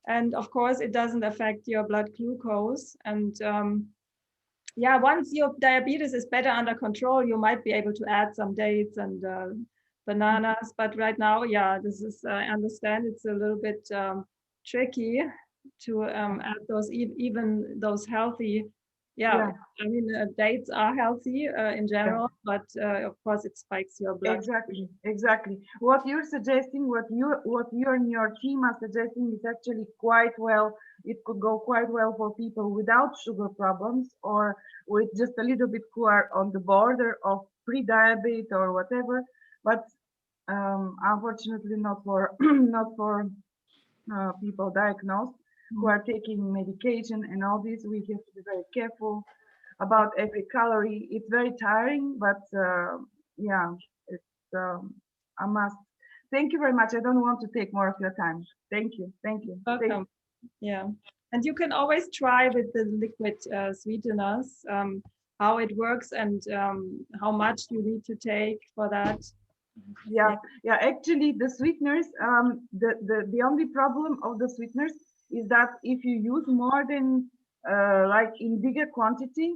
Speaker 1: and of course, it doesn't affect your blood glucose. And yeah, once your diabetes is better under control, you might be able to add some dates and bananas. But right now, yeah, this is, I understand it's a little bit tricky to add those, even those healthy, yeah. I mean, dates are healthy in general, but of course it spikes your blood.
Speaker 8: Exactly. What you're suggesting, what you and your team are suggesting is actually quite well. It could go quite well for people without sugar problems or with just a little bit who are on the border of pre-diabetes or whatever. But unfortunately, not for not for people diagnosed who are taking medication and all this. We have to be very careful about every calorie. It's very tiring, but yeah, it's a must. Thank you very much. I don't want to take more of your time. Thank you. Thank you.
Speaker 1: Welcome. Yeah. And you can always try with the liquid sweeteners how it works and how much you need to take for that.
Speaker 8: Yeah. Actually, the sweeteners, the only problem of the sweeteners is that if you use more than like in bigger quantity,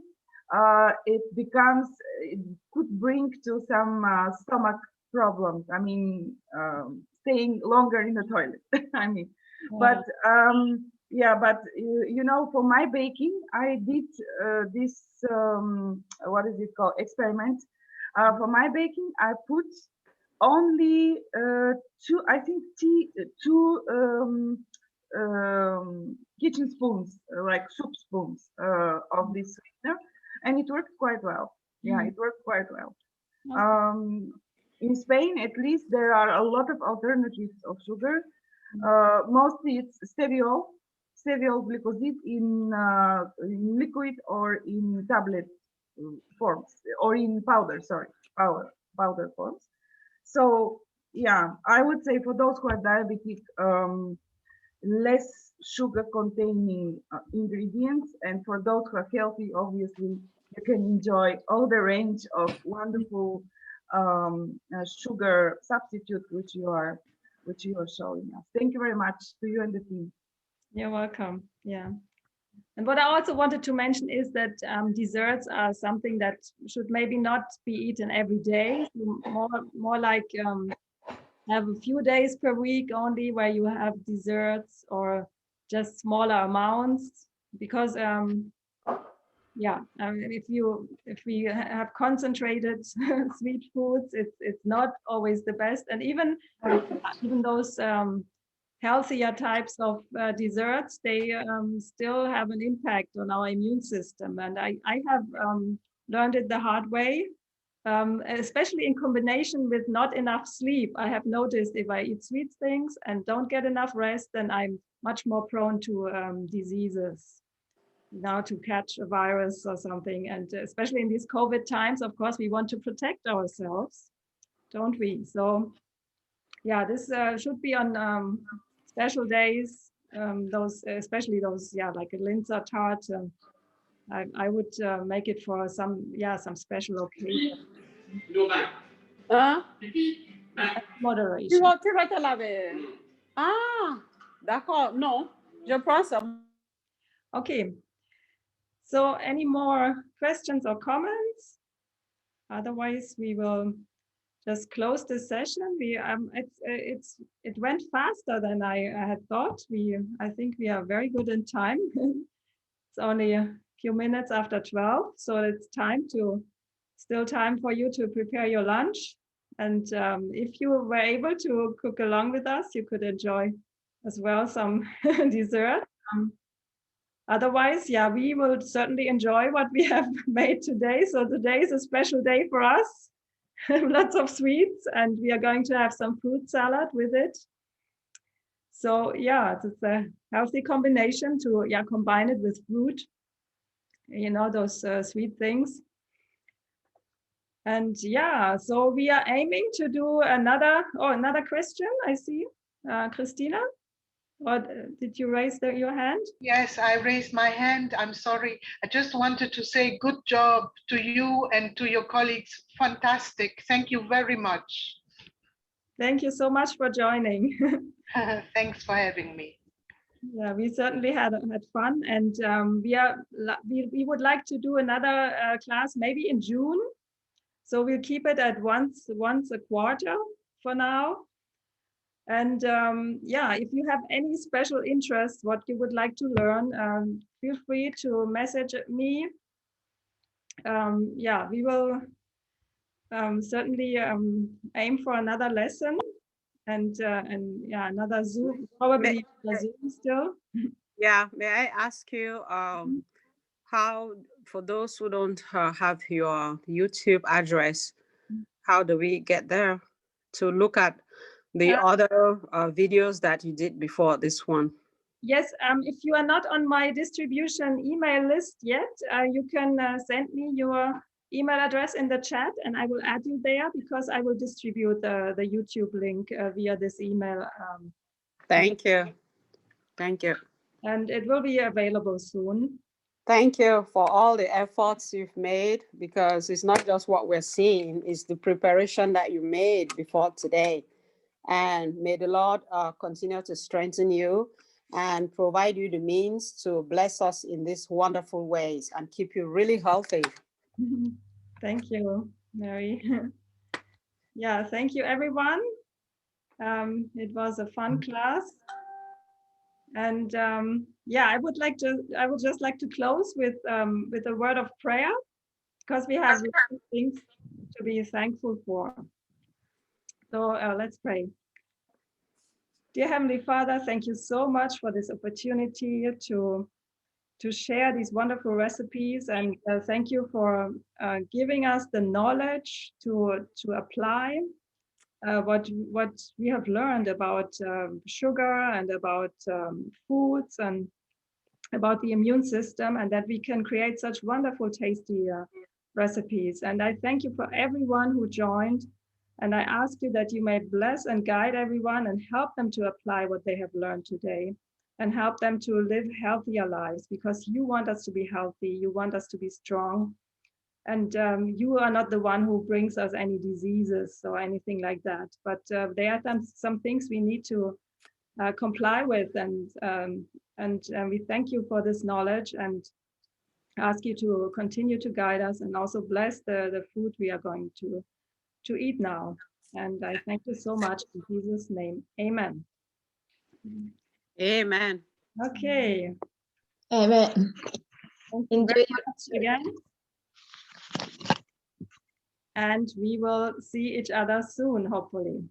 Speaker 8: it could bring to some stomach problems. I mean, staying longer in the toilet. I mean, but yeah, but you know, for my baking, I did this what is it called, experiment. For my baking, I put only two kitchen spoons, like soup spoons of this sweetener, and it worked quite well. Yeah, it worked quite well. In Spain, at least, there are a lot of alternatives of sugar. Mostly it's steviol glycoside in liquid or in tablet forms, or in powder, sorry, powder forms. So yeah, I would say for those who are diabetic, less sugar containing ingredients, and for those who are healthy, obviously you can enjoy all the range of wonderful sugar substitute which you are showing us. Thank you very much to you and the team.
Speaker 1: You're welcome. Yeah. And what I also wanted to mention is that desserts are something that should maybe not be eaten every day. More like have a few days per week only where you have desserts, or just smaller amounts, because yeah, if we have concentrated sweet foods, it's not always the best. And even those healthier types of desserts, they still have an impact on our immune system. And I have learned it the hard way, especially in combination with not enough sleep. I have noticed if I eat sweet things and don't get enough rest, then I'm much more prone to diseases, now to catch a virus or something. And especially in these COVID times, of course, we want to protect ourselves, don't we? So yeah, this should be on special days. Those, especially those, yeah, like a Linzer tart. I would make it for some, yeah, some special occasion.
Speaker 7: Hein?
Speaker 1: Moderation.
Speaker 7: Tu vas te laver. Ah, d'accord. Non, je prends ça.
Speaker 1: Okay. So any more questions or comments? Otherwise, we will just close this session. We it went faster than I had thought. I think we are very good in time. It's only a few minutes after 12, so it's still time for you to prepare your lunch. And if you were able to cook along with us, you could enjoy as well some dessert. Otherwise, yeah, we will certainly enjoy what we have made today. So today is a special day for us. Lots of sweets, and we are going to have some fruit salad with it. So yeah, it's a healthy combination to combine it with fruit, you know, those sweet things. And yeah, so we are aiming to do another question. I see, Christina. Or did you raise your hand?
Speaker 6: Yes, I raised my hand. I'm sorry. I just wanted to say good job to you and to your colleagues. Fantastic. Thank you very much.
Speaker 1: Thank you so much for joining.
Speaker 6: Thanks for having me.
Speaker 1: Yeah, we certainly had fun, and we would like to do another class maybe in June. So we'll keep it at once a quarter for now. And yeah, if you have any special interest, what you would like to learn, feel free to message me. Yeah, we will certainly aim for another lesson and yeah, another Zoom, probably a Zoom still.
Speaker 7: Yeah, may I ask you how, for those who don't have your YouTube address, how do we get there to look at the other videos that you did before this one?
Speaker 1: Yes, if you are not on my distribution email list yet, you can send me your email address in the chat and I will add you there, because I will distribute the YouTube link via this email.
Speaker 7: Thank you. Thank you.
Speaker 1: And it will be available soon.
Speaker 7: Thank you for all the efforts you've made, because it's not just what we're seeing, it's the preparation that you made before today. And may the Lord continue to strengthen you and provide you the means to bless us in these wonderful ways and keep you really healthy.
Speaker 1: Thank you, Mary. Yeah, thank you, everyone. It was a fun class. And yeah, I would just like to close with a word of prayer, because we have things to be thankful for. So let's pray. Dear Heavenly Father, thank you so much for this opportunity to share these wonderful recipes, and thank you for giving us the knowledge to apply what we have learned about sugar and about foods and about the immune system, and that we can create such wonderful, tasty recipes. And I thank you for everyone who joined. And I ask you that you may bless and guide everyone and help them to apply what they have learned today, and help them to live healthier lives, because you want us to be healthy, you want us to be strong. And you are not the one who brings us any diseases or anything like that. But there are some things we need to comply with. And we thank you for this knowledge and ask you to continue to guide us and also bless the food we are going to eat now. And I thank you so much in Jesus' name. Amen.
Speaker 7: Amen.
Speaker 1: Okay.
Speaker 2: Amen.
Speaker 1: Thank you very much again. And we will see each other soon, hopefully.